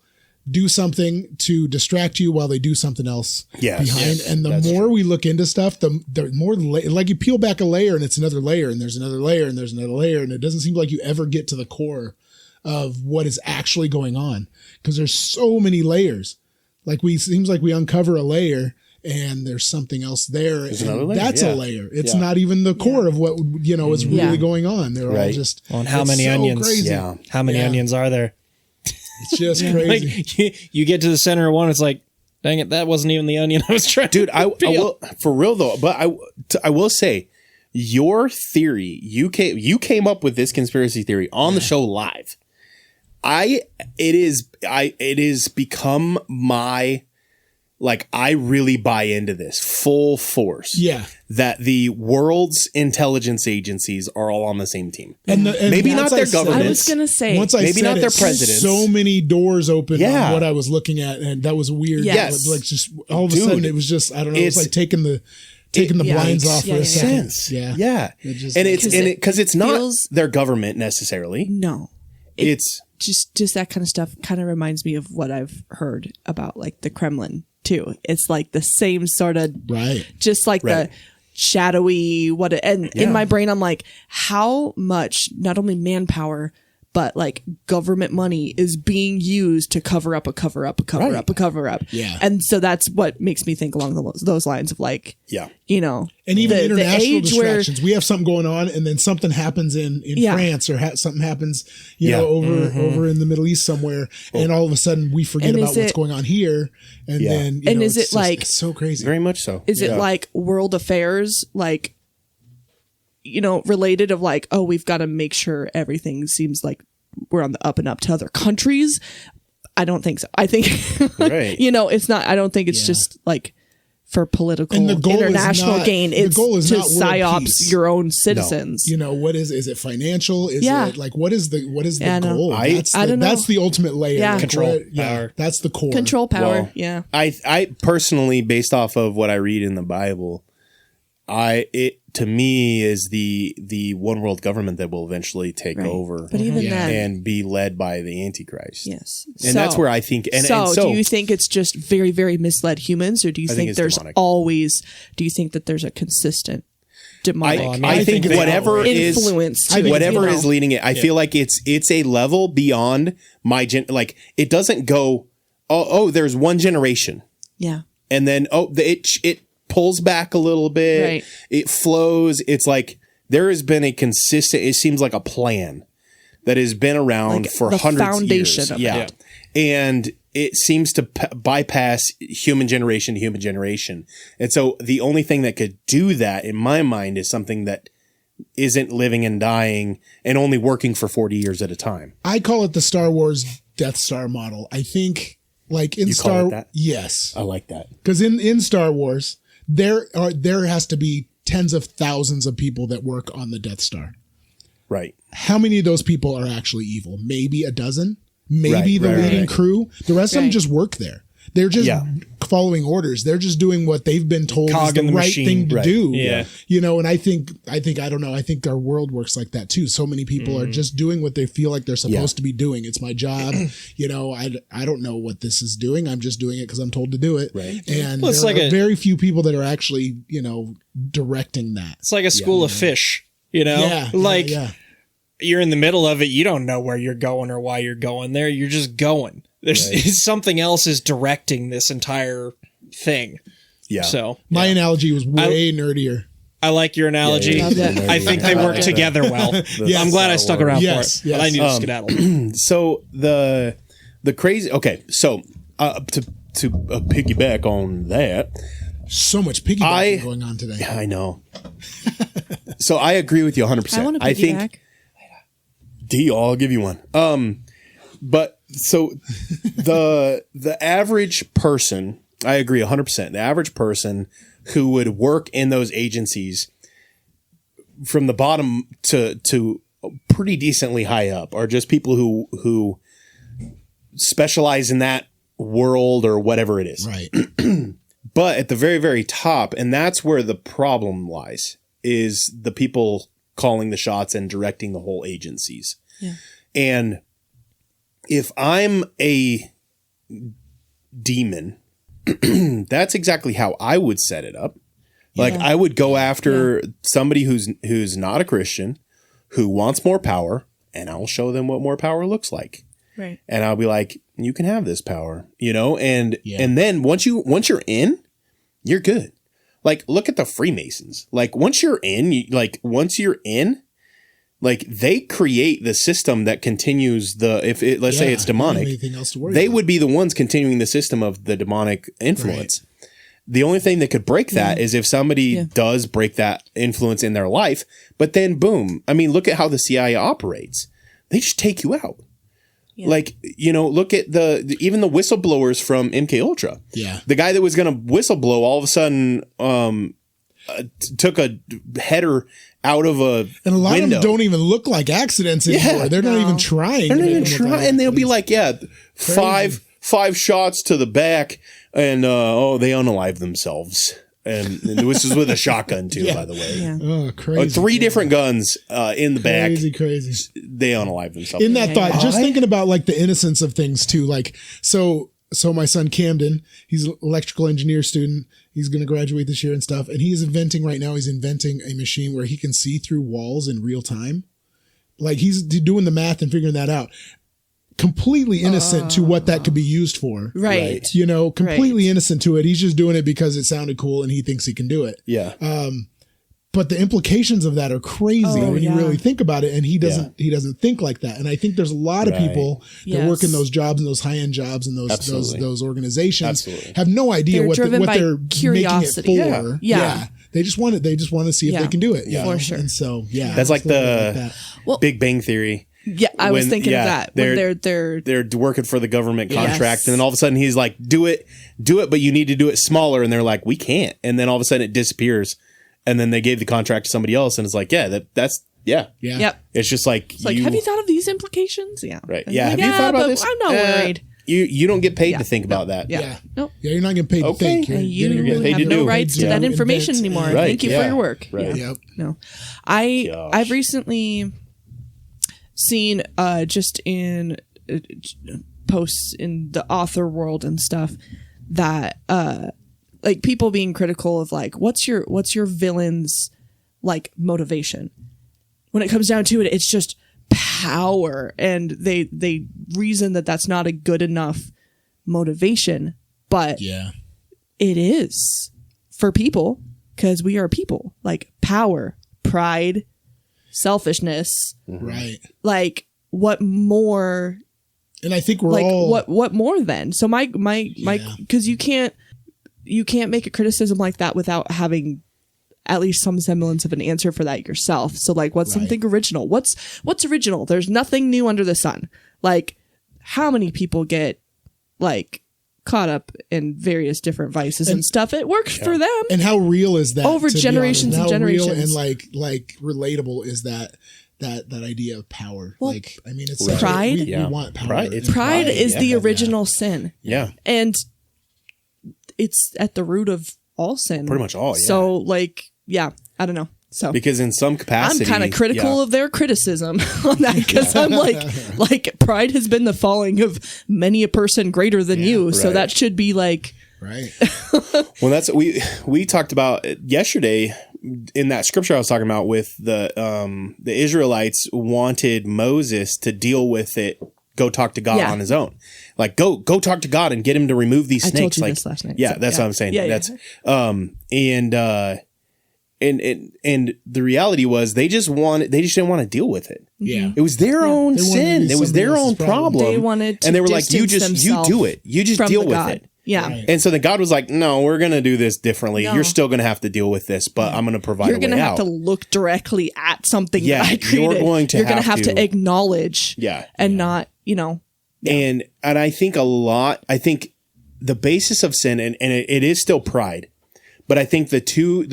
do something to distract you while they do something else behind. Yes, and the more we look into stuff, the more like you peel back a layer and it's another layer and there's another layer and there's another layer. And it doesn't seem like you ever get to the core of what is actually going on because there's so many layers. Seems like we uncover a layer and there's something else there. There's another layer. That's a layer. It's not even the core of what is really going on. They're all just. Well, and how many onions? Crazy. Yeah. How many onions are there? It's just crazy. You get to the center of one, it's like, dang it, that wasn't even the onion I was trying. Dude, I will, for real though. But I will say, your theory, you came up with this conspiracy theory on the show live. It is become my, I really buy into this full force. Yeah. That the world's intelligence agencies are all on the same team. And maybe not their governments. I was going to say. Maybe not their presidents. So many doors open on what I was looking at. And that was weird. Yes. Just all of a sudden it was just, I don't know. It was like taking the blinds off for a second. Yeah. Because it's not their government necessarily. No. It's just that kind of stuff kind of reminds me of what I've heard about the Kremlin too. It's like the same sort of just like the shadowy in my brain I'm like, how much not only manpower but government money is being used to cover up a cover up. Yeah. And so that's what makes me think along those lines of and even international distractions. We have something going on and then something happens in France or something happens, over in the Middle East somewhere. And all of a sudden we forget about what's going on here. And then, is it it's so crazy. Very much so. Is it world affairs, related of we've got to make sure everything seems like we're on the up and up to other countries? I don't think so. I think, it's not, I don't think it's just for political And the goal is international not- gain. the It's goal is to not world psyops peace. your own citizens. You know, what is it financial? Is Yeah. it like, what is the Yeah, I know. goal? I don't know. That's the ultimate layer. Yeah. Like, Control what- power. That's the core. Control power. Well, Yeah. I personally, based off of what I read in the Bible, it to me is the one world government that will eventually take Right. over But even Yeah. then, and be led by the Antichrist. yes. And that's where I think. And so, so do you think it's just very, very misled humans, or do you think think it's there's demonic. always? Do you think that there's a consistent demonic I think they whatever is influence to it, whatever you know? is leading it, I feel like it's a level beyond my like it doesn't go. Oh, there's one generation, Yeah. and then it pulls back a little bit. Right. It flows. It's like there has been a consistent. It seems like a plan that has been around Like for the hundreds foundation of years. of it. Yeah. And it seems to bypass human generation to human generation. And so the only thing that could do that in my mind is something that isn't living and dying and only working for 40 years at a time. I call it the Star Wars Death Star model. I think, like in You call Star, it that? yes, I like that. because in Star Wars there has to be tens of thousands of people that work on the Death Star. Right. How many of those people are actually evil? Maybe a dozen. Maybe the leading right. crew. The rest of them Right. just work there. They're just following orders. They're just doing what they've been told is Cog the in the right machine. thing to Right. do. Yeah. You know, and I think I don't know. I think our world works like that too. So many people are just doing what they feel like they're supposed to be doing. It's my job. You know, I don't know what this is doing. I'm just doing it because I'm told to do it. Right. And Well, it's there like are a- very few people that are actually, directing that. It's like a school of fish, you know? Yeah. Like yeah. you're in the middle of it. You don't know where you're going or why you're going there. You're just going. There's something else is directing this entire thing. Yeah. So My analogy was way nerdier. I like your analogy. Yeah, yeah. I think they work together well. I'm glad I stuck around Yes, for it. yes. But I need to skedaddle. So the crazy. Okay. So to piggyback on that, So much piggybacking going on today. I know. So I agree with you 100%. I want to I think piggyback. deal. I'll give you one. But so the average person, I agree 100%. The average person who would work in those agencies from the bottom to pretty decently high up are just people who specialize in that world or whatever it is. Right. But at the very, very top, and that's where the problem lies, is the people calling the shots and directing the whole agencies. Yeah. And if I'm a demon, that's exactly how I would set it up. Like I would go after somebody who's not a Christian, who wants more power, and I'll show them what more power looks like. Right. And I'll be like, you can have this power, and then once you're in, you're good. Like, look at the Freemasons. Like, once you're in, they create the system that continues let's say it's demonic. Anything else to worry They about. would be the ones continuing the system of the demonic influence. The only thing that could break that is if somebody does break that influence in their life, but then boom. I mean, look at how the CIA operates. They just take you out. Yeah. Like, look at even the whistleblowers from MK Ultra. Yeah. The guy that was going to whistleblow all of a sudden took a header out of a And a lot window. of them don't even look like accidents anymore. They're not even trying. They're not to even make them look like trying. And they'll be accidents. like, five shots to the back, and they unalive themselves. And this is with a shotgun too, by the way. Yeah. Oh, crazy. 3 different guns in the back. Crazy. They unalive themselves. In that thought, just thinking about like the innocence of things too. Like, so my son Camden, he's an electrical engineer student. He's going to graduate this year and stuff. And he's inventing a machine where he can see through walls in real time. Like he's doing the math and figuring that out. Completely innocent to what that could be used for. Right. Completely innocent to it. He's just doing it because it sounded cool and he thinks he can do it. Yeah. But the implications of that are crazy when you yeah. really think about it. And he doesn't think like that. And I think there's a lot of people that work in those jobs and those high end jobs and those organizations have no idea They're what driven by they're curiosity. making it for. Yeah. They just want to see if they can do it. For sure. And so That's like the Big Bang Theory. Yeah, I was thinking of that. When they're working for the government contract, Yes. and then all of a sudden he's like, do it, but you need to do it smaller, and they're like, we can't, and then all of a sudden it disappears, and then they gave the contract to somebody else, and it's like, that's Yep. It's just like, It's like, have you thought of these implications? Yeah. Right. And Yeah. like, Have you thought about but this? I'm not worried. You don't get paid to think about that. Yeah. Nope. Yeah, you're not getting paid to Okay. think. And you getting paid have to no do. rights to Yeah. that information Invent. anymore. Right, Thank you for yeah. your work. Right. Yeah. Yep. No, Gosh. I've recently seen just in posts in the author world and stuff that like people being critical of like what's your villain's like motivation. When it comes down to it, it's just power, and they reason that that's not a good enough motivation, but Yeah. it is for people because we are people. Like power, pride, selfishness. Right. Like what more? And I think we're Like all what more then? So my because you can't make a criticism like that without having at least some semblance of an answer for that yourself. So like what's something original? What's original? There's nothing new under the sun. Like how many people get like caught up in various different vices and stuff? It works for them. And how real is that? Over to be generations honest? and How real generations. and like relatable is that idea of power? Well, like, I mean, it's pride. We want power. Pride. It's Pride is the yeah. original sin. Yeah. And it's at the root of all sin. Pretty much all, yeah. So like, yeah, I don't know. So Because in some I'm capacity, kind of critical yeah. of their criticism on that because I'm like pride has been the falling of many a person greater than you. So right. that should be like, Right. Well, that's we talked about yesterday in that scripture I was talking about with the Israelites wanted Moses to deal with it, go talk to God Yeah. on his own, like go talk to God and get him to remove these I snakes. told you like this last night, yeah, so, that's yeah. what I'm saying. Yeah, yeah. That's and the reality was they just didn't want to deal with it. Yeah. It was their own They wanted to sin. be It was somebody their else's own problem. problem. They wanted to and they were like, you distance do it. You just from deal the with God. it. Yeah. Right. And so then God was like, no, we're going to do this differently. No. You're still going to have to deal with this, but I'm going to provide You're a way going to have out. to look directly at something Yeah, that I you're created. going to You're gonna have have to to- acknowledge Yeah. and not, And I think the basis of sin, and it is still pride, but I think the two,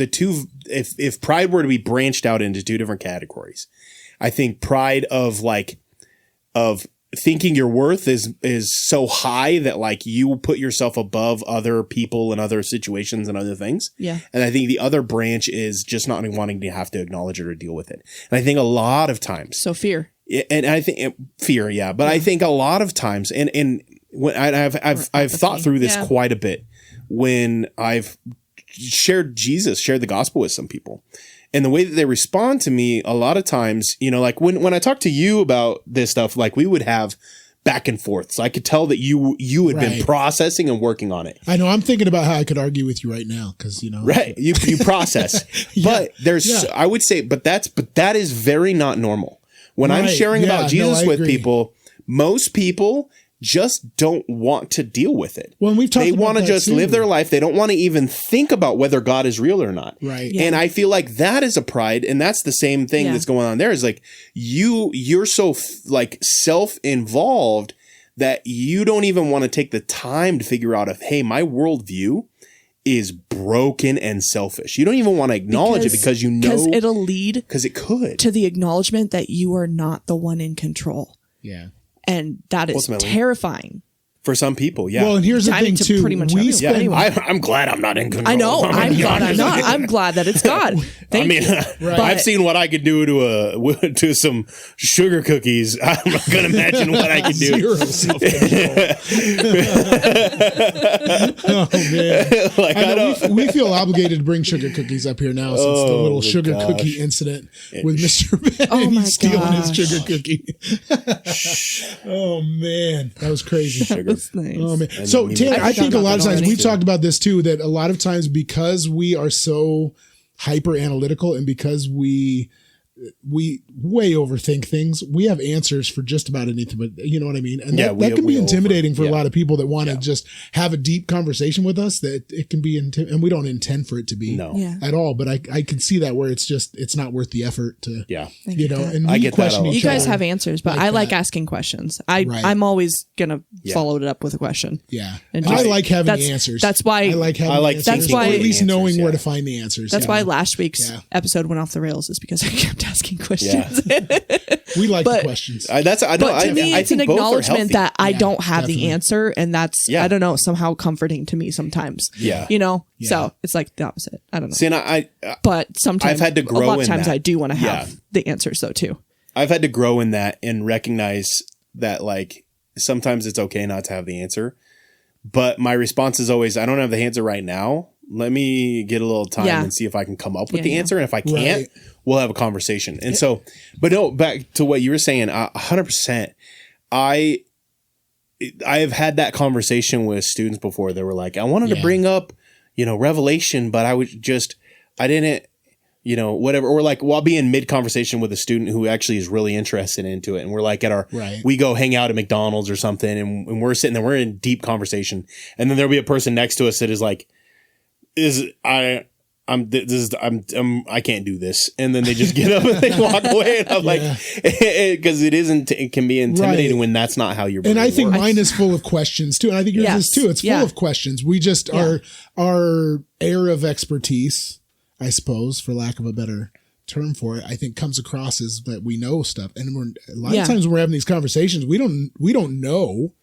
if pride were to be branched out into two different categories, I think pride of thinking your worth is so high that like you put yourself above other people and other situations and other things. Yeah. And I think the other branch is just not wanting to have to acknowledge it or deal with it. And I think a lot of times, so fear. and I think fear, yeah, but I think a lot of times, and when I've thought through this Yeah. quite a bit when I've shared the gospel with some people, and the way that they respond to me, a lot of times, like when I talk to you about this stuff, like we would have back and forth. So I could tell that you had been Right. processing and working on it. I know. I'm thinking about how I could argue with you right now because Right. You process, but I would say, but that is very not normal. When I'm Right. sharing Yeah, about no, Jesus I with agree. people, most people just don't want to deal with it. Well, and we've talked They about want to that just too. live their life. They don't want to even think about whether God is real or not. Right. Yeah. And I feel like that is a pride, and that's the same thing Yeah. that's going on there. Is like you're so self-involved that you don't even want to take the time to figure out if, hey, my worldview is broken and selfish. You don't even want to acknowledge it because you know because it'll lead because it could. to the acknowledgement that you are not the one in control, Yeah. and that is Ultimately. terrifying. For some people, yeah. Well, and here's the I mean, thing to too. pretty much We everyone. spend Anyway. I'm glad I'm not in control. I know. I'm glad I'm not. I'm glad that it's God. Thank you. I've seen what I could do to some sugar cookies. I'm not going to imagine what I could do. zero self-control. Oh man! Like, I I know don't. we feel obligated to bring sugar cookies up here now since the little sugar cookie incident with Mr. Ben. Oh my He's stealing his gosh. sugar cookie. Oh man, that was crazy. That's nice. Oh man! So then Taylor, I I think a forgot lot about of that times already. we've talked about this too. That a lot of times because we are so hyper analytical and because we we way overthink things. We have answers for just about anything, but you know what I mean? And that can be intimidating for a lot of people that want to just have a deep conversation with us, that it can be, and we don't intend for it to be at all. But I can see that where it's not worth the effort to, you know, and I get that. You guys have answers, but I like asking questions. I'm always going to follow it up with a question. Yeah. And I like having answers. That's why I like having answers. That's why, or at least knowing where to find the answers. That's why last week's episode went off the rails, is because I kept asking questions. We like the questions. To me, it's an acknowledgement that I don't have the answer, and that's I don't know, somehow comforting to me sometimes. Yeah, you know. Yeah. So it's like the opposite. I don't know. See, and but sometimes I've had to grow. A lot of times, that. I do want to have the answers though too. I've had to grow in that and recognize that, like, sometimes it's okay not to have the answer, but my response is always, I don't have the answer right now. Let me get a little time and see if I can come up with the answer. And if I can't, we'll have a conversation. And so, but no, back to what you were saying, 100%. I have had that conversation with students before. They were like, I wanted to bring up, you know, Revelation, but I didn't, you know, whatever. Or like, well, I'll be in mid conversation with a student who actually is really interested into it. And we're like we go hang out at McDonald's or something, and we're sitting there, we're in deep conversation. And then there'll be a person next to us that is like, I can't do this, and then they just get up and they walk away, and I'm like, because it can be intimidating when that's not how you're. And I think mine is full of questions too, and I think yours is too. It's full of questions. We just our air of expertise, I suppose, for lack of a better term for it, I think comes across as that we know stuff, and a lot of times when we're having these conversations, we don't know.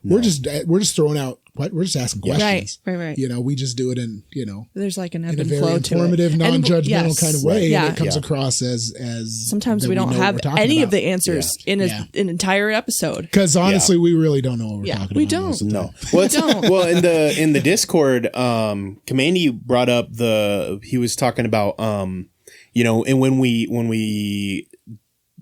No. We're just throwing out. We're just asking questions. Right. You know, we just do it in, you know, there's like an ebb in a and very flow informative, to it. non-judgmental kind of way. And it comes across as sometimes we don't have any of the answers in an entire episode. Because honestly, we really don't know what we're talking about. We don't. No. Well, in the Discord, Commandy brought up he was talking about, you know, and when we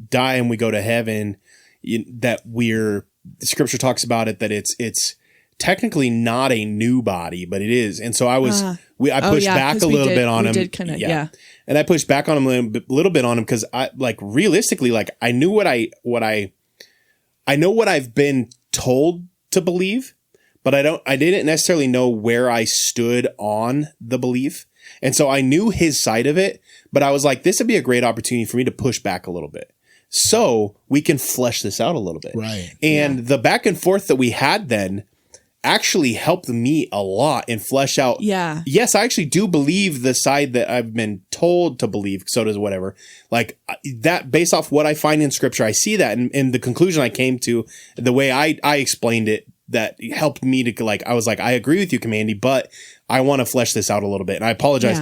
die and we go to heaven, that the scripture talks about it, that it's technically not a new body, but it is. And so I pushed back a little bit on him. And I pushed back on him a little bit on him because I realistically, I knew I know what I've been told to believe, but I didn't necessarily know where I stood on the belief. And so I knew his side of it, but I was like, this would be a great opportunity for me to push back a little bit, so we can flesh this out a little bit. Right. And the back and forth that we had then actually helped me a lot and flesh out. Yeah. Yes, I actually do believe the side that I've been told to believe. So does whatever. Like that, based off what I find in scripture, I see that. And the conclusion I came to, the way I explained it, that helped me to I was like, I agree with you, Commandy, but I want to flesh this out a little bit. And I apologize.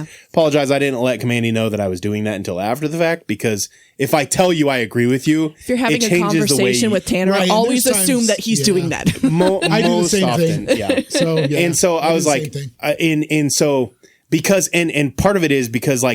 I didn't let Commandy know that I was doing that until after the fact, because if I tell you I agree with you, if you're having a conversation with Tanner, always assume that he's doing that. I do the same thing. Yeah. So, and so I was like, because part of it is because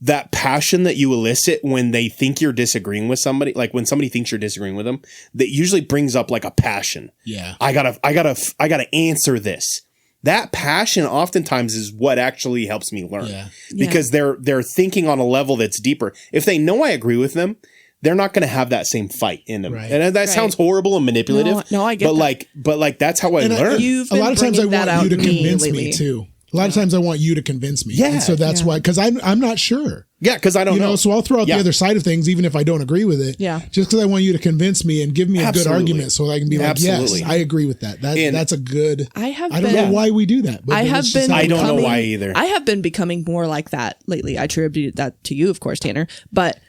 that passion that you elicit when they think you're disagreeing with somebody, like when somebody thinks you're disagreeing with them, that usually brings up a passion. Yeah. I gotta answer this. That passion oftentimes is what actually helps me learn, because they're thinking on a level that's deeper. If they know I agree with them, they're not going to have that same fight in them. Right. And that sounds horrible and manipulative. No, I get that. But that's how I learn. A lot of times I want you to convince me too. A lot of times I want you to convince me. Yeah. And so that's why, because I'm not sure. Yeah, because I don't know. So I'll throw out the other side of things, even if I don't agree with it. Yeah. Just because I want you to convince me and give me a good argument so I can be like, yes, I agree with that. That's a good. I don't know why we do that. But I don't know why either. I have been becoming more like that lately. I attributed that to you, of course, Tanner. But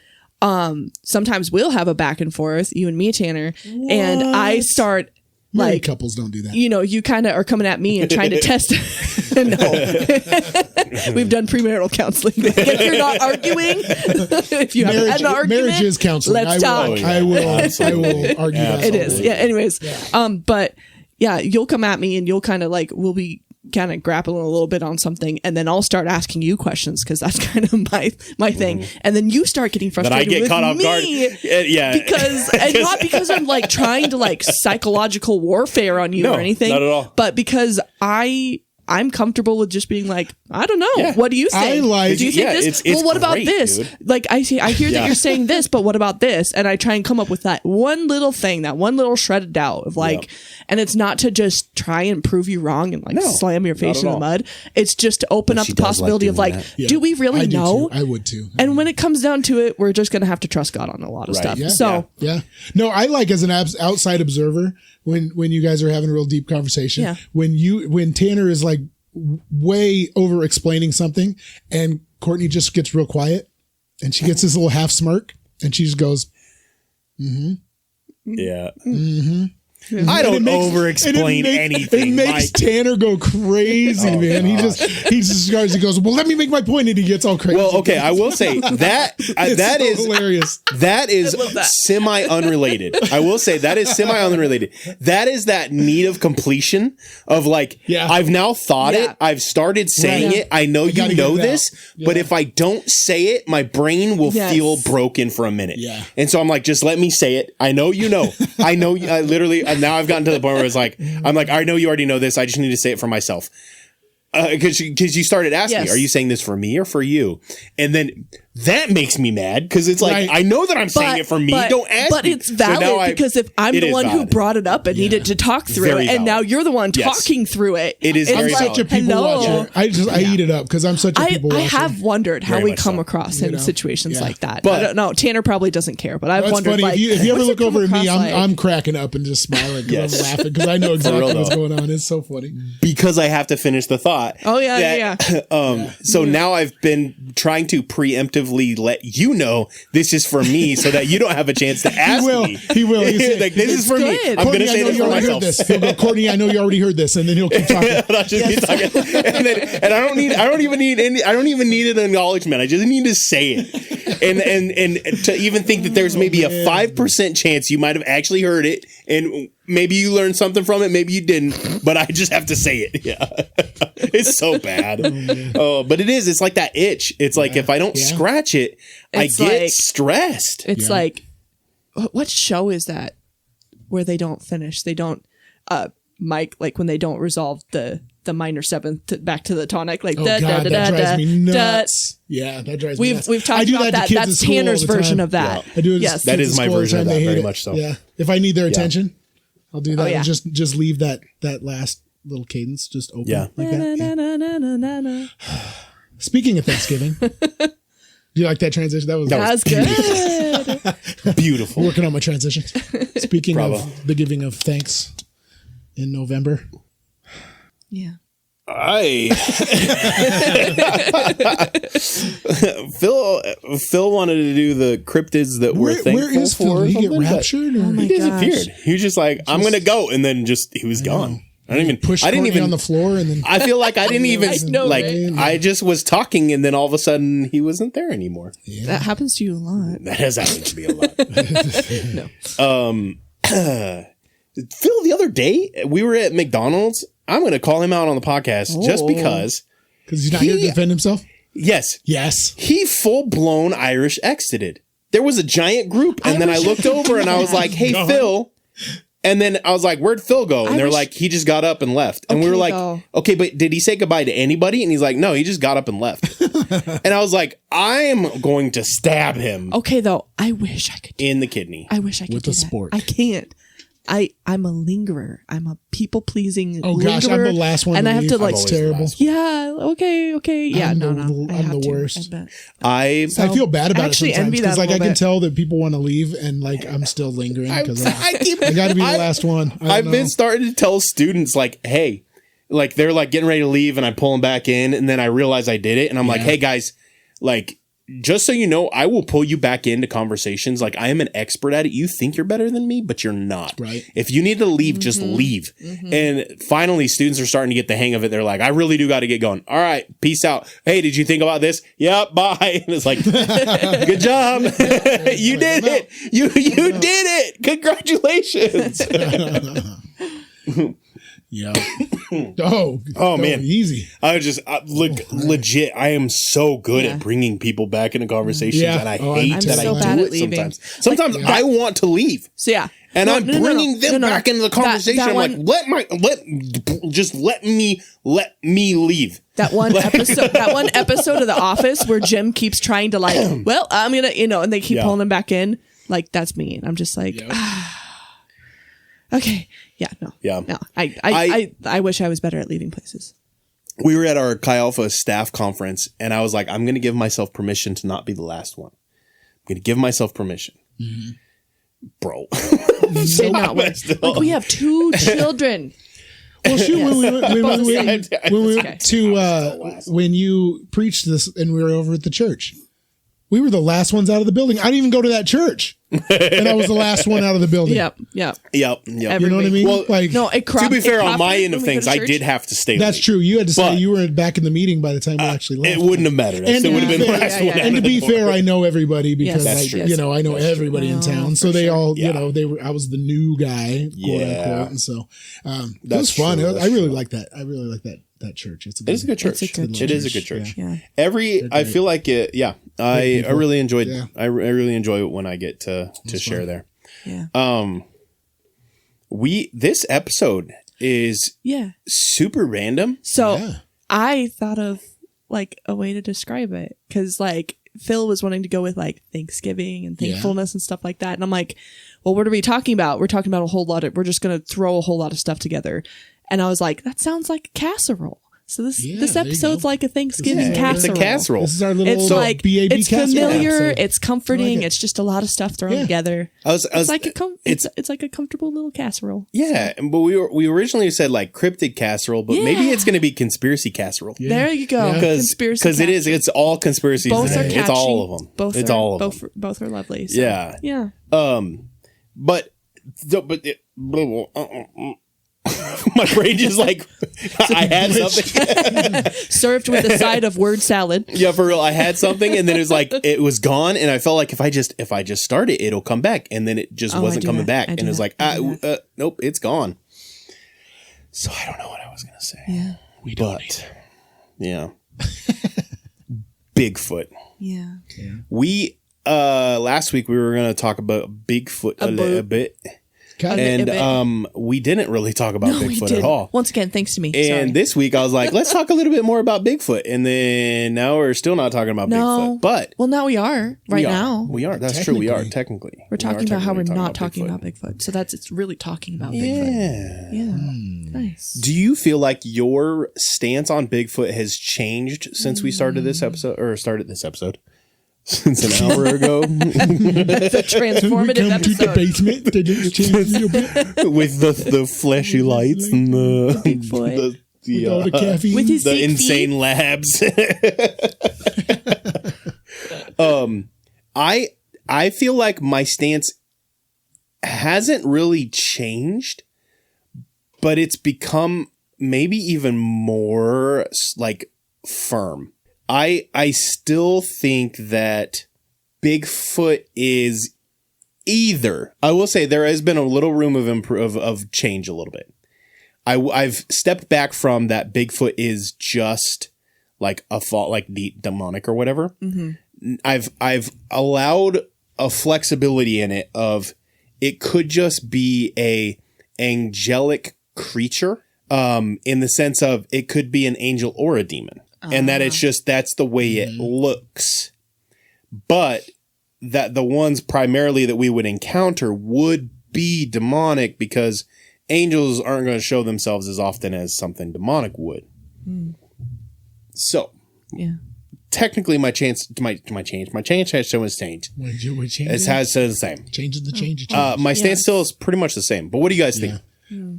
sometimes we'll have a back and forth, you and me, Tanner, and I start. Many couples don't do that. You know, you kind of are coming at me and trying to test. No, we've done premarital counseling. If you're not arguing, if you haven't had an argument, marriage is counseling. Let's talk. I will argue that. It is. Yeah. Anyways, but yeah, you'll come at me and you'll kind of we'll be kind of grappling a little bit on something, and then I'll start asking you questions because that's kind of my thing. And then you start getting frustrated. But I get caught off guard. Yeah, because and not because I'm trying to psychological warfare on you or anything. Not at all. But because I I'm comfortable with just being like, I don't know. What do you think? Do you think this? It's what about great, this? dude. Like I hear that you're saying this, but what about this? And I try and come up with that one little thing, that one little shred of doubt of like, and it's not to just try and prove you wrong and like slam your face in the mud. It's just to open up the possibility of like, do we really know? I would too. And when it comes down to it, we're just going to have to trust God on a lot of stuff. Yeah. No, I like as an outside observer when you guys are having a real deep conversation, when Tanner is like way over explaining something and Courtney just gets real quiet and she gets this little half smirk and she just goes, yeah. I don't over-explain anything. It makes Tanner go crazy, man. Gosh. He goes, well, let me make my point, and he gets all crazy. Well, okay, I will say that that is hilarious. That is semi-unrelated. I will say that is semi-unrelated. That is that need of completion of like, I've now thought it. I've started saying it. I know you know this, but if I don't say it, my brain will feel broken for a minute. Yeah. And so I'm like, just let me say it. I know you know. I know you. I literally. Now I've gotten to the point where it's like, I'm like, I know you already know this. I just need to say it for myself. Because you started asking me, are you saying this for me or for you? And then that makes me mad because it's like, I know that I'm saying it for me. Don't ask me. But it's valid because if I'm the one who brought it up and needed to talk through it, and now you're the one talking through it. It is very such a people watcher. I eat it up because I'm such a people watcher. I have wondered how we come across in situations like that. But I don't know. Tanner probably doesn't care, but I've wondered. Funny. Like, if you ever look over at me, I'm cracking up and just smiling because I'm laughing because I know exactly what's going on. It's so funny. Because I have to finish the thought. Oh, yeah. So now I've been trying to preemptively let you know this is for me so that you don't have a chance to ask me. He will. Like, this is for me. I'm going to say this for myself. He'll go, Courtney, I know you already heard this, and then he'll keep talking. I'll just keep talking. And I don't even need an acknowledgement. I just need to say it. And to even think that there's maybe a 5% chance you might have actually heard it, and maybe you learned something from it, maybe you didn't, but I just have to say it. Yeah. It's so bad. But it is. It's like that itch. It's like if I don't scratch it, I get stressed. It's like, what show is that where they don't finish? They don't, Mike, like when they don't resolve the minor seventh back to the tonic, like that drives me nuts. Yeah, that drives me nuts. We've talked about that. That's Tanner's version of that. I do it. Yes, that is my version of that. Very much so. Yeah, if I need their attention, I'll do that. And just leave that last little cadence just open like that. Speaking of Thanksgiving, do you like that transition? That was good. Beautiful. Working on my transition. Speaking of the giving of thanks in November. Yeah. Phil wanted to do the cryptids that we're thankful where is Phil? for. Did he get raptured? He disappeared. He was just like, I'm going to go. And then he was gone. I didn't even on the floor, and then I feel like I didn't even I just was talking, and then all of a sudden he wasn't there anymore. Yeah. That happens to you a lot. That has happened to me a lot. Phil, the other day we were at McDonald's. I'm going to call him out on the podcast just because he's not here to defend himself. Yes, he full blown Irish exited. There was a giant group, and then I looked over and I was like, "Hey, Phil." And then I was like, where'd Phil go? And they're like, he just got up and left. And we were like, okay, but did he say goodbye to anybody? And he's like, no, he just got up and left. And I was like, I'm going to stab him. Okay, though, I wish I could. In the kidney. I wish I could with do a that. spork. I can't. I'm a lingerer. I'm a people-pleasing lingerer. Oh, gosh, I'm the last one. And I have to like, terrible. Yeah, okay. Yeah, I'm the worst. I feel bad about it sometimes because I can tell that people want to leave and like I'm still lingering because I got to be the last one. I've been starting to tell students like, hey, like they're like getting ready to leave and I pull them back in and then I realize I did it and I'm like, hey guys, like, just so you know, I will pull you back into conversations. Like I am an expert at it. You think you're better than me, but you're not. Right. If you need to leave, just leave. And finally, students are starting to get the hang of it. They're like, I really do got to get going. All right, peace out. Hey, did you think about this? Yep, bye. And it's like, good job. You did it. You did it. Congratulations. Yeah. Oh man, easy. I was just legit. I am so good at bringing people back into conversations, and I hate that I do it sometimes. Sometimes I want to leave. So And I'm bringing them back into the conversation. That I'm like, let me leave. That one episode of The Office where Jim keeps trying to like, well, I'm gonna, and they keep pulling him back in. Like, that's me. And I'm just like, okay, no. I wish I was better at leaving places. We were at our Chi Alpha staff conference, and I was like, I'm going to give myself permission to not be the last one. I'm going to give myself permission. Mm-hmm. Bro. Did not work. Like, we have 2 children. Well, shoot, when you preached this and we were over at the church, we were the last ones out of the building. I didn't even go to that church. And I was the last one out of the building. Yep. You know what I mean? Well, to be fair, on my end of things, I did have to stay That's late. true. You had to say you were back in the meeting by the time we actually left. It wouldn't have mattered. I still would have been the last one. And to be fair, I know everybody because I know everybody in town. So they all, I was the new guy, quote unquote. And so it was fun. I really like that. I really like that church. It is a good church. It is a good church. Yeah. I feel like it. Yeah. I really enjoyed. I really enjoy it when I get to share there. Yeah. This episode is super random. So I thought of like a way to describe it because like Phil was wanting to go with like Thanksgiving and thankfulness and stuff like that, and I'm like, well, what are we talking about? We're talking about we're just going to throw a whole lot of stuff together. And I was like, that sounds like a casserole. So this episode's like a Thanksgiving casserole. It's a casserole. This is our little BAB it's familiar, episode. it's comforting, it's just a lot of stuff thrown together. It's like a comfortable little casserole. Yeah, but we originally said like cryptid casserole, but maybe it's going to be conspiracy casserole. Yeah. There you go. Because it's all conspiracies. Both are catchy. It's all of them. Both are lovely. So. Yeah. My brain just like I had something served with a side of word salad. Yeah, for real. I had something and then it was like it was gone, and I felt like if I just start it, it'll come back, and then it just wasn't coming back, and it was like nope, it's gone. So I don't know what I was gonna say. Yeah, we don't. Yeah, Bigfoot. Yeah. We last week we were gonna talk about Bigfoot a bit. And we didn't really talk about Bigfoot at all. Once again, thanks to me. And this week I was like, let's talk a little bit more about Bigfoot. And then now we're still not talking about Bigfoot. But now we are. Now. We are. That's true. We are technically. We're talking about how we're not talking about Bigfoot. So it's really talking about Bigfoot. Yeah. Nice. Do you feel like your stance on Bigfoot has changed since we started this episode since an hour ago? The transformative episode. To the basement to just change a little bit. With the fleshy lights and the Bigfoot. With all the caffeine. With his the insane labs. I feel like my stance hasn't really changed, but it's become maybe even more like firm. I still think that Bigfoot is either. I will say there has been a little room of change a little bit. I've stepped back from that Bigfoot is just like a fault, like demonic or whatever. Mm-hmm. I've allowed a flexibility in it of it could just be a angelic creature, in the sense of it could be an angel or a demon. And that that's the way it looks. But that the ones primarily that we would encounter would be demonic, because angels aren't going to show themselves as often as something demonic would. So, technically my change has shown its change. It has said the same. Changes the change. My stance still is pretty much the same. But what do you guys think?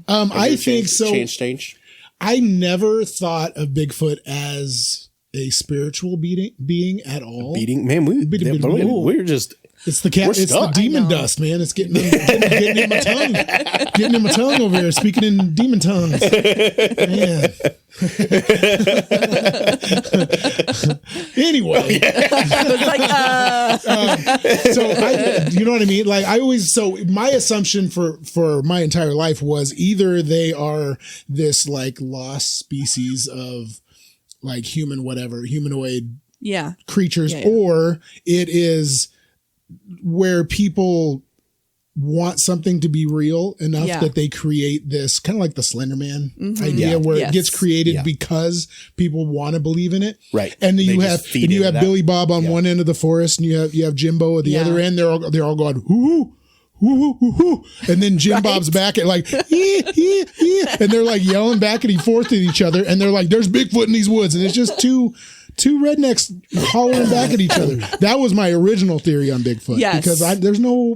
I think so. Change? I never thought of Bigfoot as a spiritual being at all. Man, we're just... It's the it's the demon dust, man. It's getting in my tongue. Getting in my tongue over here, speaking in demon tongues. Man. Anyway. You know what I mean? Like my assumption for my entire life was either they are this like lost species of like humanoid creatures, or it is where people want something to be real enough that they create this kind of like the Slender Man idea where it gets created because people want to believe in it. Right. And then you have Billy Bob on one end of the forest and you have Jimbo at the other end. They're all going, hoo, hoo, hoo, hoo. And then Jim Bob's back at like, and they're like yelling back and forth at each other. And they're like, there's Bigfoot in these woods. And it's just two rednecks hollering back at each other. That was my original theory on Bigfoot. Yes. Because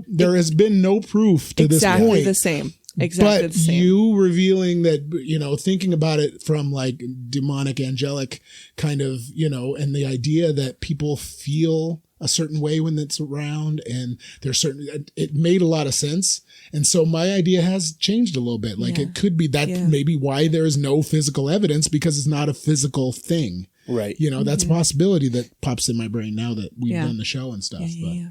there has been no proof to this point. Exactly the same. Exactly but the same. you revealing that, thinking about it from like demonic, angelic kind of, and the idea that people feel a certain way when it's around and there's it made a lot of sense. And so my idea has changed a little bit. Like it could be that maybe why there is no physical evidence because it's not a physical thing. Right. That's a possibility that pops in my brain now that we've done the show and stuff. Yeah.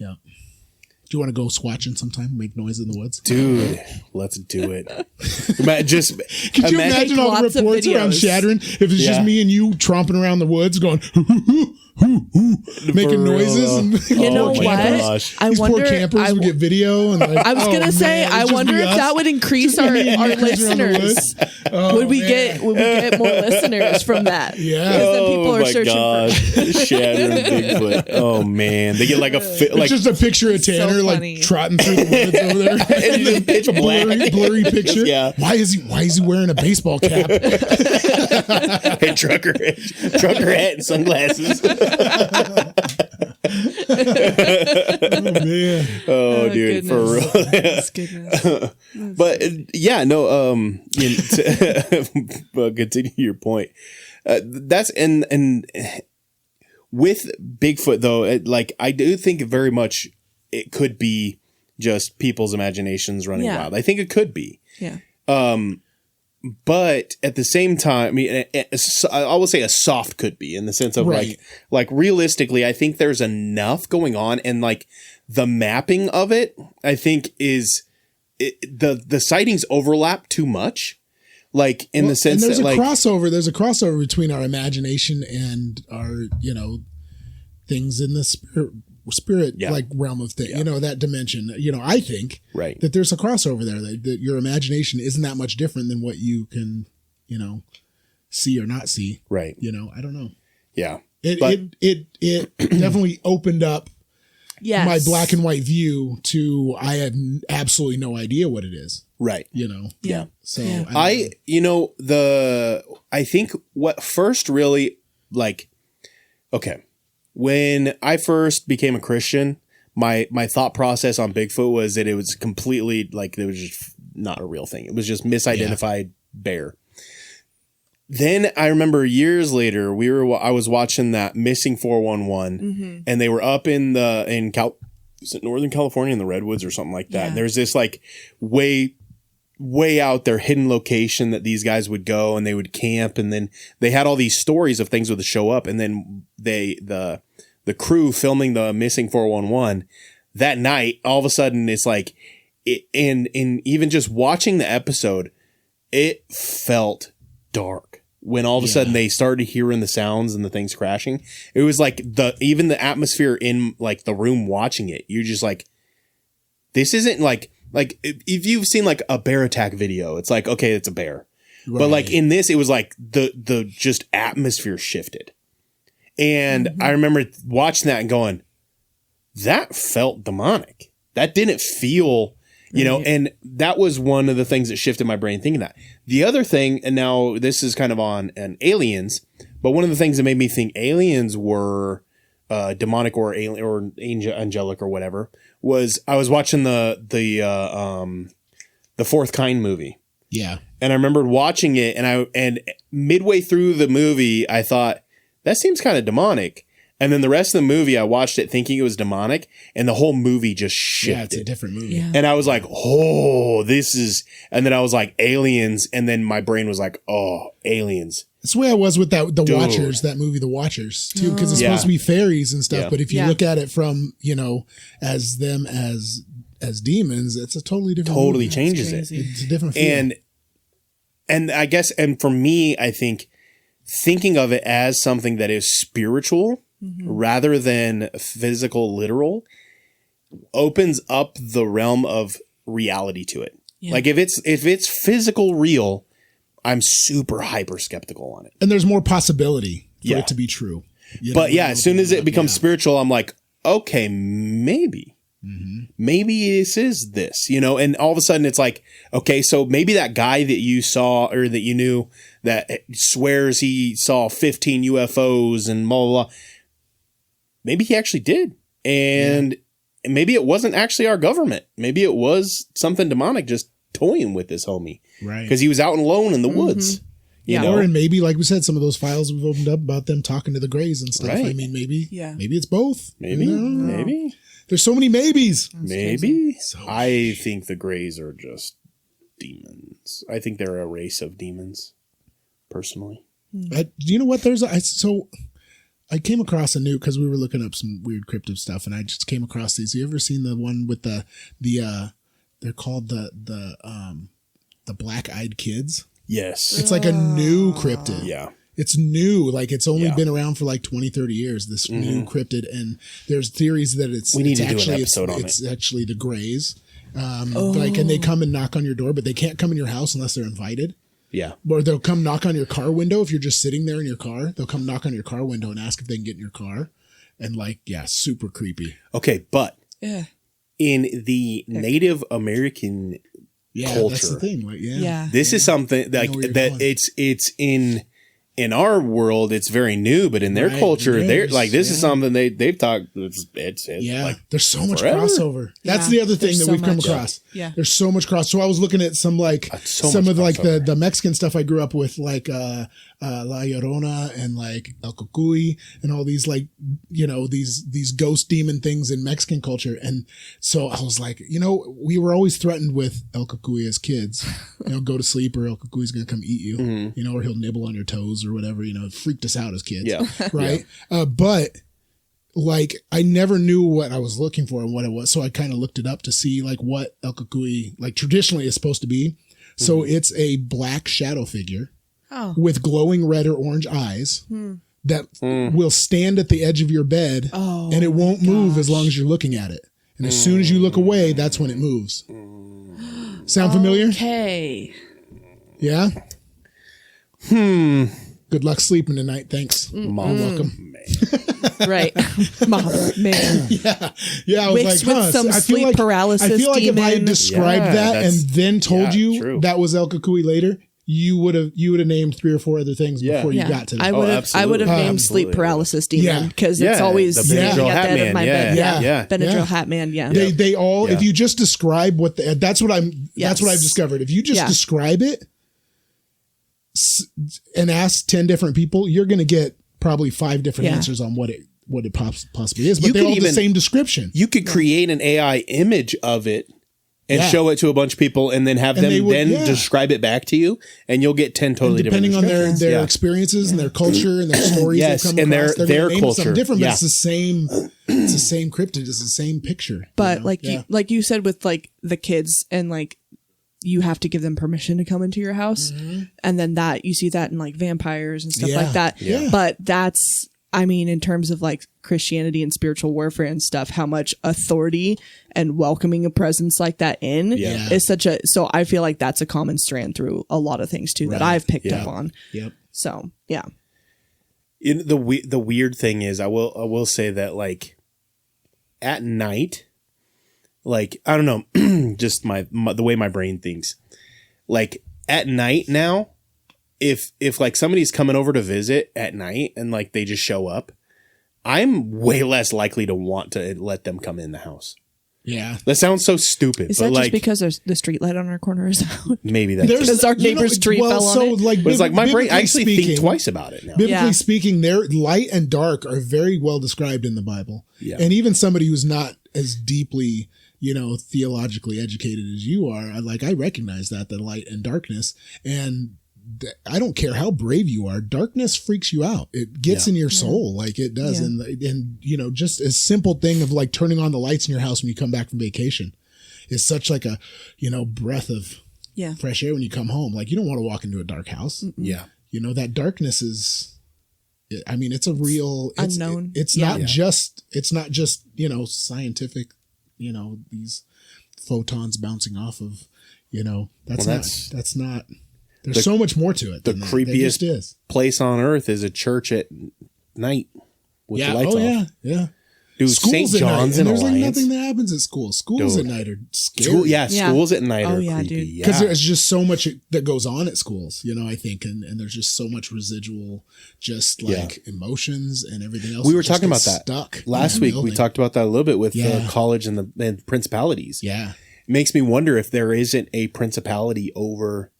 Do you want to go swatching sometime? Make noise in the woods? Dude, let's do it. Could you imagine all the lots of reports around videos. shattering if it's just me and you tromping around the woods going, making noises? And You know what? Gosh. I these wonder. poor campers would get video. And I was gonna say, I wonder if that would increase our listeners. Would we get more listeners from that? Yeah. Because then people are searching for. Shattering Bigfoot. Oh man, they get like It's just a picture of Tanner funny. like trotting through the woods over there. And it's pitch black. blurry picture. Yeah. Why is he wearing a baseball cap? Hey, trucker hat and sunglasses. Oh man. Oh, dude, for real. Goodness. But yeah, no. But continue your point. That's and with Bigfoot though, I do think very much it could be just people's imaginations running wild. I think it could be. Yeah. But at the same time, I mean, I will say a soft could be in the sense of like realistically, I think there's enough going on, and like the mapping of it, I think the sightings overlap too much. Like in the sense and that like there's a crossover between our imagination and our, things in the spirit like realm of things, that dimension, I think that there's a crossover there that your imagination isn't that much different than what you can, see or not see. Right. I don't know. Yeah. It definitely opened up Yes. my black and white view to, I have absolutely no idea what it is. Right. Yeah. So I think what first really when I first became a Christian, my thought process on Bigfoot was that it was completely it was just not a real thing. It was just misidentified bear. Then I remember years later, I was watching that Missing 411 and they were up in Northern California in the Redwoods or something like that. Yeah. And there's this way out there hidden location that these guys would go and they would camp, and then they had all these stories of things would show up, and then the crew filming the Missing 411 that night, all of a sudden it's like and even just watching the episode, it felt dark when all of a sudden they started hearing the sounds and the things crashing. It was like even the atmosphere in like the room watching it, you're just like, this isn't like if you've seen like a bear attack video, it's like, okay, it's a bear. Right. But like in this, it was like the just atmosphere shifted. And I remember watching that and going, that felt demonic. That didn't feel, and that was one of the things that shifted my brain thinking that. The other thing, and now this is kind of on aliens, but one of the things that made me think aliens were demonic or alien or angelic or whatever was I was watching the Fourth Kind movie. Yeah. And I remembered watching it, and midway through the movie, I thought, that seems kind of demonic. And then the rest of the movie, I watched it thinking it was demonic, and the whole movie just shifted. Yeah, it's a different movie. Yeah. And I was like, oh, this is, and then I was like, aliens. And then my brain was like, oh, aliens. That's the way I was with the Watchers, that movie, The Watchers, too, because it's supposed to be fairies and stuff. Yeah. But if you look at it from, as them as demons, it's a totally different Totally movie. changes it. It's a different feel. And I guess, and for me, I think thinking of it as something that is spiritual rather than physical, literal, opens up the realm of reality to it. Yeah. Like if it's physical real, I'm super hyper skeptical on it. And there's more possibility for Yeah. it to be true. You But know, yeah, as soon as it becomes spiritual, I'm like, okay, maybe. Maybe this is this, you know, and all of a sudden it's like, okay, so maybe that guy that you saw or that you knew that swears he saw 15 UFOs and blah, blah, blah. Maybe he actually did. And maybe it wasn't actually our government. Maybe it was something demonic just toying with this homie. Right. Because he was out and alone in the woods. You know? Or and maybe, like we said, some of those files we've opened up about them talking to the Greys and stuff. Right. I mean, maybe Yeah. maybe it's both. Maybe. You know? Maybe. There's so many maybes. Maybe. I think the Greys are just demons. I think they're a race of demons, personally. You know what? I came across a new, because we were looking up some weird cryptid stuff, and I just came across these. You ever seen the one with the they're called the black-eyed kids? Yes. It's like a new cryptid. Yeah. It's new. Like it's only Yeah. been around for like 20, 30 years, this new cryptid. And there's theories that We need it's to do an actually, episode on it's actually the Greys. Like, and they come and knock on your door, but they can't come in your house unless they're invited. Yeah. Or they'll come knock on your car window. If you're just sitting there in your car, they'll come knock on your car window and ask if they can get in your car. And like, yeah, super creepy. Okay, but Yeah. in the Native American Yeah, culture, that's the thing. Like, Yeah. this is something like where you're that. going. It's in our world, it's very new, but in their Right, culture, in they're theirs, like this is yeah. something they've talked. It's Yeah, like there's so much forever. crossover. That's Yeah, the other thing there's that so we've come much. across. Yeah. There's so much cross. So I was looking at some like so some much of the, like crossover. the Mexican stuff I grew up with, like La Llorona and like El Cucuy and all these like, you know, these ghost demon things in Mexican culture. And so I was like, you know, we were always threatened with El Cucuy as kids. You know, go to sleep or El Cucuy's gonna come eat you. You know, or he'll nibble on your toes or whatever. You know, it freaked us out as kids. Yeah. Right. But like I never knew what I was looking for and what it was. So I kind of looked it up to see like what El Cucuy like traditionally is supposed to be. So it's a black shadow figure with glowing red or orange eyes that will stand at the edge of your bed and it won't move as long as you're looking at it. And as soon as you look away, that's when it moves. Sound familiar? Okay. Yeah. Good luck sleeping tonight. Thanks. Mom. You're welcome. Right. Mom, man. Yeah, I was Mixed like, with some I feel sleep like, paralysis I feel like if I had demon. described Yeah, that and that's- then told you true. that was El Cucuy later, you would have named 3 or 4 other things Yeah. before you Yeah. got to that. I would have absolutely. named sleep Absolutely. paralysis demon Yeah. because Yeah, it's always the sitting Benadryl at Hat the end of Man. my Yeah, bed. yeah, yeah. Benadryl Yeah. Hat Man. Yeah. They all, Yeah. if you just describe what that's what that's Yes. what I've discovered. If you just Yeah. describe it and ask 10 different people, you're going to get probably 5 different Yeah. answers on what it possibly is, but You they're could all the even- same description. You could create an AI image of it and Yeah. show it to a bunch of people, and then have And them they would- then yeah. describe it back to you, and you'll get 10 totally Depending on different their descriptions. Yeah. experiences and their culture and their stories Yes, they've come and across, their they're gonna name it culture. something different, but Yeah. it's the same. It's the same cryptid. It's the same picture. But you know? like Yeah. you said with like the kids and like you have to give them permission to come into your house, and then that you see that in like vampires and stuff Yeah. like that. Yeah. But that's, I mean, in terms of like Christianity and spiritual warfare and stuff, how much authority and welcoming a presence like that in Yeah. is such a. So I feel like that's a common strand through a lot of things too that Right. I've picked Yeah. up on. Yep. So yeah, The weird thing is, I will say that like at night, like I don't know, just my the way my brain thinks, like at night now, if like somebody's coming over to visit at night and like they just show up, I'm way less likely to want to let them come in the house. Yeah. That sounds so stupid, is but that like just because there's the street light on our corner is out? maybe that's There's- Because our you know, neighbor's tree fell on it? Like, but it's like my brain. biblically I actually speaking- think twice about it now. Biblically Yeah. speaking, their light and dark are very well described in the Bible. Yeah. And even somebody who's not as deeply, you know, theologically educated as you are, I recognize that the light and darkness. And I don't care how brave you are, darkness freaks you out. It gets in your soul like it does. Yeah. And, you know, just a simple thing of like turning on the lights in your house when you come back from vacation is such like a, you know, breath of Yeah. fresh air when you come home. Like you don't want to walk into a dark house. Yeah. You know, that darkness is, I mean, it's a real unknown. It's Yeah. not just, you know, scientific these photons bouncing off of, that's not, there's so much more to it. The creepiest place on earth is a church at night with the lights off. Yeah. Dude, Schools St. at John's night, and and there's Alliance. like nothing that happens at school. Schools at night are scary. Schools at night are creepy. Dude. Because there's just so much that goes on at schools, I think, and there's just so much residual, just like emotions and everything else. We were talking about that stuck last week. We talked about that a little bit with the college and the principalities. Yeah, it makes me wonder if there isn't a principality over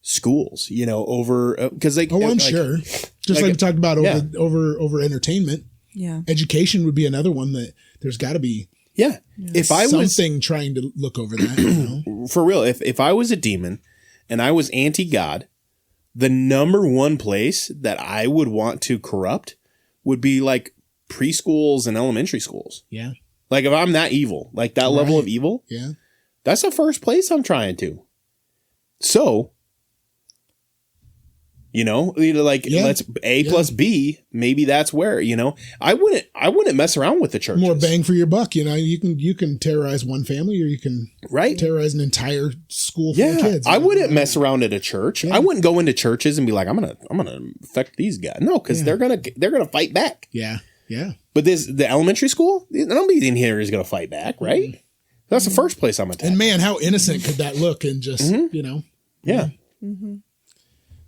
schools. Over because I'm sure. Just like we talked about over entertainment. Yeah, education would be another one that there's got to be. Yeah. If I was something trying to look over that, for real, if I was a demon and I was anti-God, the number one place that I would want to corrupt would be like preschools and elementary schools. Yeah. Like if I'm that evil, like that level of evil, that's the first place I'm trying to. So, let's A plus B. Maybe that's where, I wouldn't mess around with the churches. More bang for your buck. You can terrorize one family or you can terrorize an entire school full of kids. I wouldn't mess around at a church. I wouldn't go into churches and be like, I'm gonna affect these guys. No, because they're gonna fight back. Yeah. Yeah. But the elementary school, nobody in here is gonna fight back, right? Mm-hmm. That's the first place I'm attacking. And man, how innocent could that look? And just Yeah. Mm-hmm.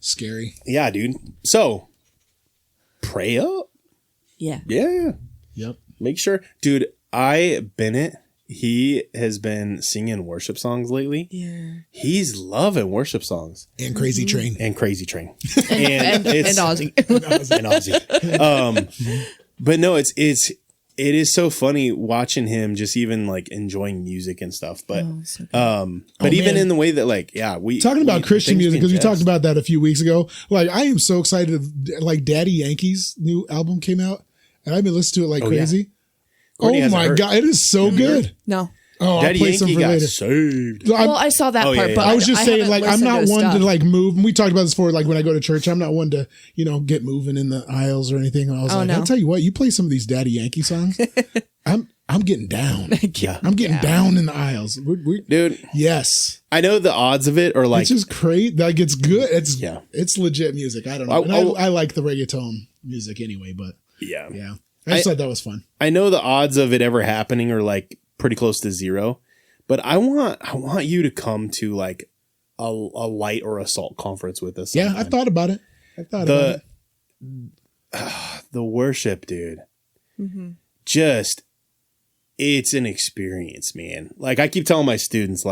Scary. Yeah, dude. So pray up. Yeah. Yeah. Yep. Make sure. Dude, Bennett, he has been singing worship songs lately. Yeah. He's loving worship songs. And Crazy Train. And Crazy Train. and Ozzy. And Ozzy. But no, it is so funny watching him just even like enjoying music and stuff. But even in the way that we talking about Christian music, because we talked about that a few weeks ago. Like I am so excited. Like Daddy Yankee's new album came out, and I've been listening to it like crazy. Courtney Oh my God, it is so good. No. Oh, Daddy I'll play some Yankee for got later. saved. Well, I saw that part, but I was just saying, like, I'm not one to like like move. And we talked about this before, like when I go to church, I'm not one to, get moving in the aisles or anything. And I was I'll tell you what, you play some of these Daddy Yankee songs, I'm getting down. I'm getting down in the aisles. Dude. Yes. I know the odds of it are like. It's just crazy. Like it's good. It's legit music. I don't know. And I like the reggaeton music anyway, but yeah. I just thought that was fun. I know the odds of it ever happening are like pretty close to zero. But I want you to come to like a light or assault conference with us. Yeah, I thought about it. The worship, dude. Mm-hmm. Just, it's an experience, man. Like I keep telling my students,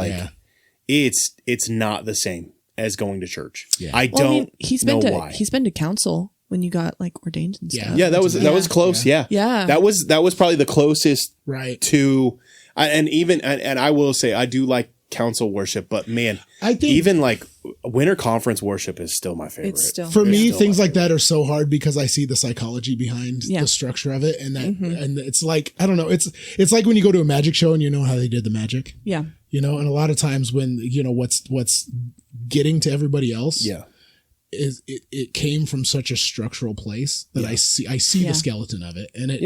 it's not the same as going to church. Yeah. I don't know why. He's been to council when you got like ordained and stuff. Yeah, that was close. Yeah. That was probably the closest to. And I will say I do like council worship, but man, I think even like winter conference worship is still my favorite. It's still for me. Things like that are so hard because I see the psychology behind the structure of it, and that and it's like I don't know. It's like when you go to a magic show and you know how they did the magic. Yeah, and a lot of times when what's getting to everybody else. Yeah. It came from such a structural place that I see the skeleton of it, and it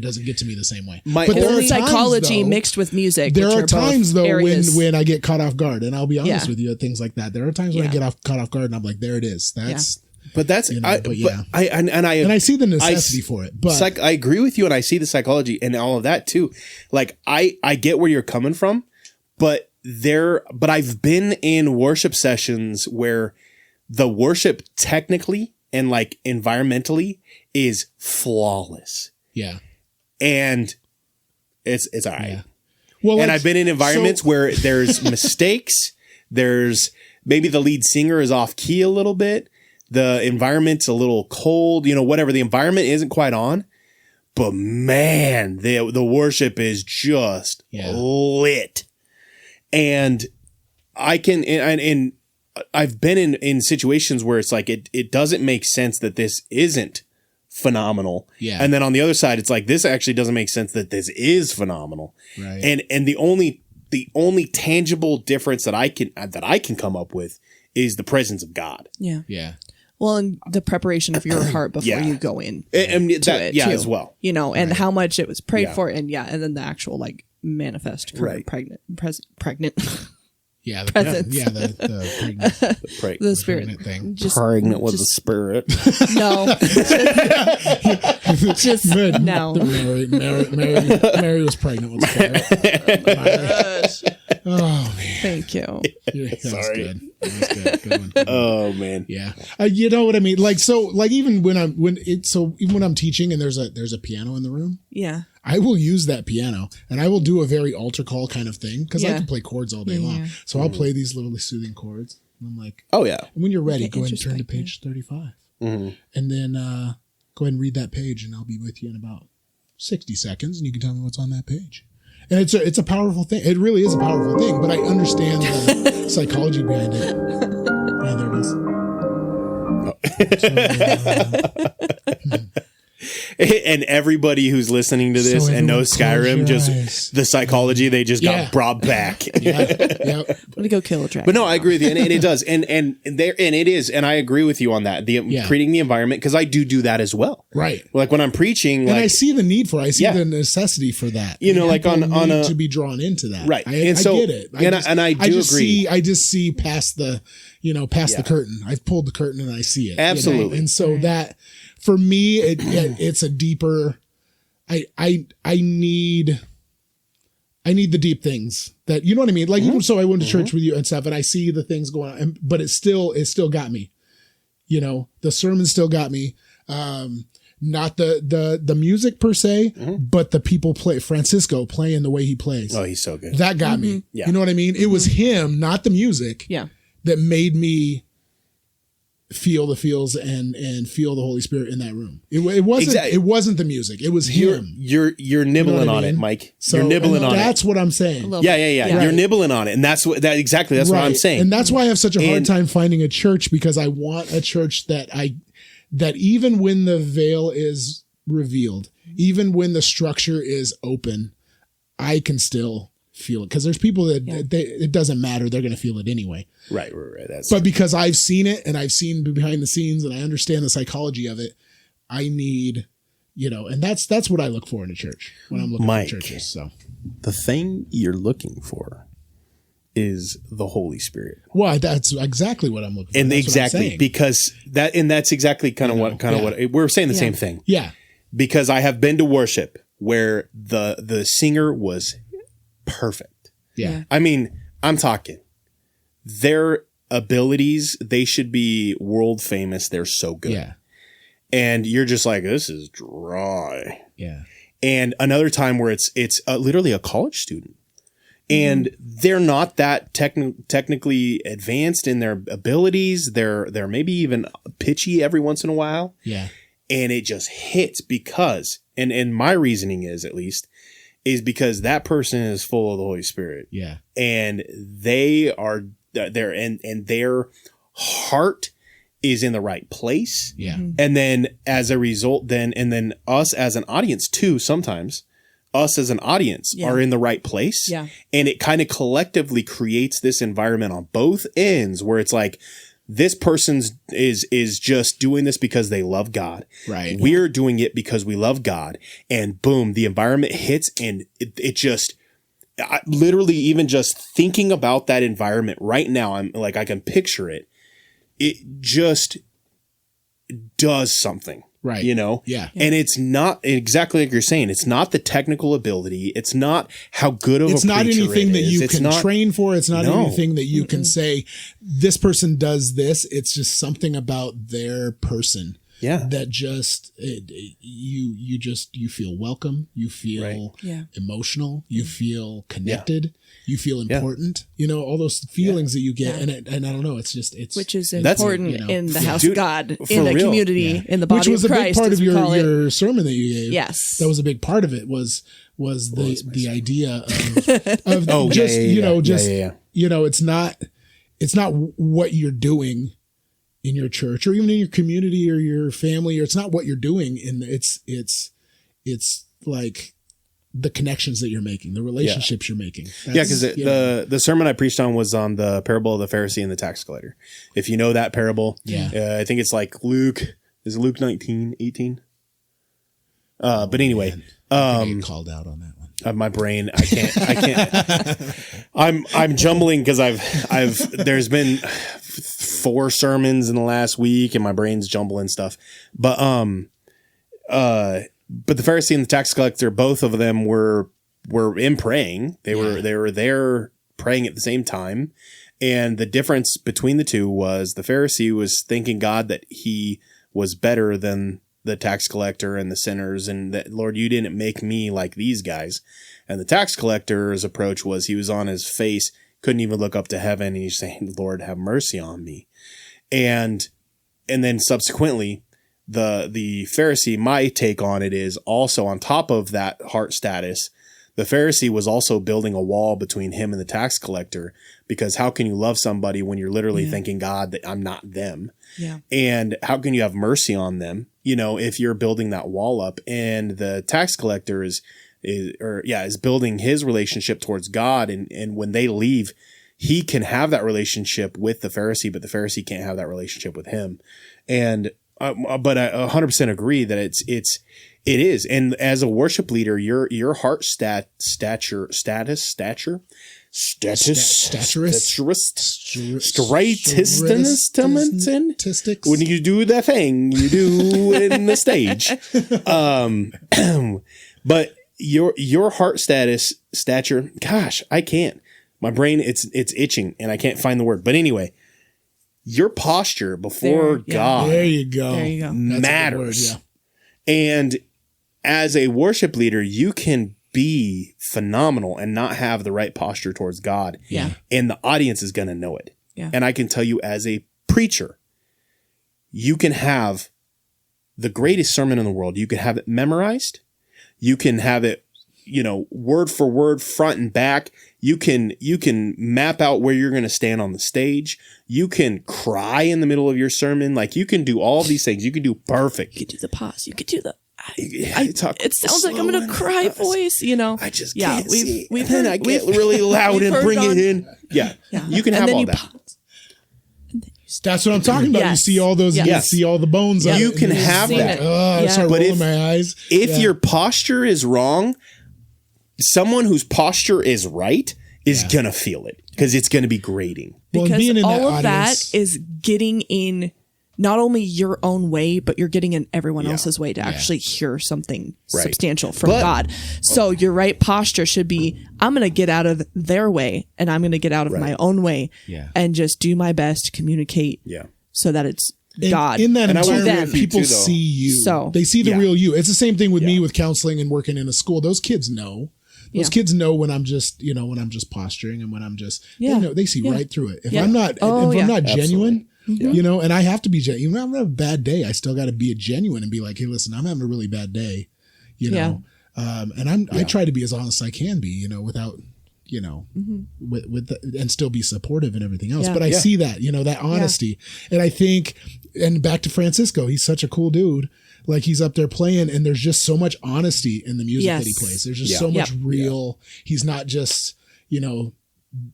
doesn't get to me the same way. But there are psychology mixed with music. There are times though when I get caught off guard, and I'll be honest with you at things like that. There are times when I get caught off guard, and I'm like, there it is. That's. But that's I see the necessity for it. But I agree with you, and I see the psychology and all of that too. Like I get where you're coming from, but I've been in worship sessions where the worship technically and like environmentally is flawless. Yeah. And it's all right. Yeah. Well, and I've been in environments where there's mistakes. There's maybe the lead singer is off key a little bit. The environment's a little cold, whatever. The environment isn't quite on. But man, the worship is just lit. And I've been in situations where it's like it doesn't make sense that this isn't phenomenal. Yeah. And then on the other side, it's like this actually doesn't make sense that this is phenomenal. Right. And the only tangible difference that I can come up with is the presence of God. Yeah. Yeah. Well, and the preparation of your heart before you go in and to that, it yeah, too, as well. you know, and how much it was prayed Yeah. for, and then the actual like manifest Right. pregnant Yeah, presence. Yeah, the pregnant, the spirit pregnant thing. just Pregnant with the spirit. no, just no. Mary was pregnant with spirit. Oh man, Thank you. that was Sorry. good. That was good. Good one. Oh man. Yeah, you know what I mean. Like so, like even when I'm teaching and there's a piano in the room, Yeah. I will use that piano and I will do a very altar call kind of thing because I Yeah. can play chords all day long. So I'll play these little soothing chords. And I'm like, Oh yeah. when you're ready, Okay, go ahead and turn to interesting. page 35, and then go ahead and read that page, and I'll be with you in about 60 seconds, and you can tell me what's on that page. And it's a powerful thing. It really is a powerful thing, but I understand the psychology behind it. Yeah, there it is. And everybody who's listening to this So and knows everyone close Skyrim, your just eyes. the psychology they just Yeah. got brought back. Yeah. I'm gonna go kill a dragon. But no, I agree with you, and it does, and it is, and I agree with you on that. Creating the environment, because I do that as well. Right. Like when I'm preaching, And like I see the need for it. I see Yeah. the necessity for that. You know, like People on need a- to be drawn into that. Right. I And so- get it. I do agree. I just see past the curtain. I've pulled the curtain and I see it. Absolutely. And so that for me, it's a deeper. I need the deep things that, you know what I mean? Like, so I went to church with you and stuff, and I see the things going on, but it still got me. You know, the sermon still got me. Not the music per se, but the people Francisco playing the way he plays. oh, he's so good. That got me. Yeah. You know what I mean? It was him, not the music, Yeah. that made me feel the feels and feel the Holy Spirit in that room. It wasn't Exactly. it wasn't the music. It was him. You're nibbling You know what I on it, mean? Mike. So, You're nibbling and on it. that's what I'm saying. little Yeah. bit. You're nibbling on it, and that's what that's what I'm saying. And that's why I have such a hard And- time finding a church, because I want a church that even when the veil is revealed, even when the structure is open, I can still feel it. Because there's people that it doesn't matter; they're going to feel it anyway. right. That's But because I've seen it and I've seen behind the scenes and I understand the psychology of it, I need, and that's what I look for in a church when I'm looking Mike. for churches. So, the thing you're looking for is the Holy Spirit. well, that's exactly what I'm looking for. And That's what I'm exactly saying. because that's exactly kind of what we're saying the same thing. Yeah. Because I have been to worship where the singer was perfect. Yeah. I mean, I'm talking their abilities, they should be world famous. They're so good. Yeah. And you're just like, this is dry. Yeah. And another time where it's literally a college student. And they're not that technically advanced in their abilities. They're maybe even pitchy every once in a while. Yeah. And it just hits because, and my reasoning is at least, is because that person is full of the Holy Spirit. Yeah. And they are there, and their heart is in the right place. Yeah. And then as a result, then us as an audience too, sometimes us as an audience are in the right place. Yeah. And it kind of collectively creates this environment on both ends where it's like, this person's is just doing this because they love God. Right. We're doing it because we love God. And boom, the environment hits, and it just literally, even just thinking about that environment right now, I'm like, I can picture it. It just does something. Right. Yeah. And it's not exactly like you're saying. It's not the technical ability. It's not how good of It's a not preacher anything it that is. you It's can not- train for. It's not No. anything that you can say, this person does this. It's just something about their person. Yeah. That just, you feel welcome. You feel emotional. You feel connected. You feel important. All those feelings that you get. And I don't know. It's Which is That's- important in the house Dude, of God, for in the real. community, in the body which was of a Christ. big part as of we call it. your sermon that you gave. Yes. That was a big part of it was the idea of Oh, just, yeah. it's not what you're doing in your church or even in your community or your family, or it's not what you're doing. And it's like the connections that you're making, the relationships you're making. Because the sermon I preached on was on the parable of the Pharisee and the tax collector. If you know that parable, I think it's like Luke 19, 18? But anyway, I get called out on that one. My brain, I can't. I'm jumbling because there's been 4 sermons in the last week and my brain's jumbling stuff. But the Pharisee and the tax collector, both of them were in praying. They were there praying at the same time. And the difference between the two was the Pharisee was thanking God that he was better than the tax collector and the sinners, and that, Lord, you didn't make me like these guys. And the tax collector's approach was he was on his face, couldn't even look up to heaven, and he's saying, Lord, have mercy on me. And then subsequently, the Pharisee, my take on it is also on top of that heart status, the Pharisee was also building a wall between him and the tax collector, because how can you love somebody when you're literally thinking, God, that I'm not them? Yeah. And how can you have mercy on them, if you're building that wall up? And the tax collector is building his relationship towards God. And when they leave, he can have that relationship with the Pharisee, but the Pharisee can't have that relationship with him. And, but I 100% agree that it is. And as a worship leader, your heart staturist, when you do the thing you do in the stage. But your heart stature, gosh, I can't. My brain, it's itching and I can't find the word. But anyway, your posture before God, there you go, matters. And as a worship leader, you can be phenomenal and not have the right posture towards God. Yeah. And the audience is going to know it. Yeah. And I can tell you, as a preacher, you can have the greatest sermon in the world. You can have it memorized. You can have it, word for word, front and back. You can map out where you're going to stand on the stage. You can cry in the middle of your sermon. Like, you can do all these things. You can do perfect. You could do the pause. You could do the it sounds like I'm in a cry voice, I just can't see. I get really loud and bring it in. Yeah. You can have all that. Pause. That's what I'm talking about. Yes. You see all those, you see all the bones. Yes. You can have that. I start rolling my eyes. If your posture is wrong, someone whose posture is right is going to feel it, because it's going to be grating. Because being in all of audience, that is getting in not only your own way, but you're getting in everyone else's way to actually hear something substantial from God. So your right posture should be, I'm going to get out of their way and I'm going to get out of my own way and just do my best to communicate so that it's God. In that environment, people see you. So, they see the real you. It's the same thing with me with counseling and working in a school. Those kids know. Those kids know when I'm just, when I'm just posturing and when I'm just, they see right through it. If I'm not, I'm not genuine, and I have to be genuine. Even if I'm having a bad day, I still got to be genuine and be like, hey, listen, I'm having a really bad day, and I try to be as honest as I can be, without, with and still be supportive and everything else. But I see that, that honesty. And I think, and back to Francisco, he's such a cool dude. Like, he's up there playing and there's just so much honesty in the music that he plays. There's just so much real. He's not just,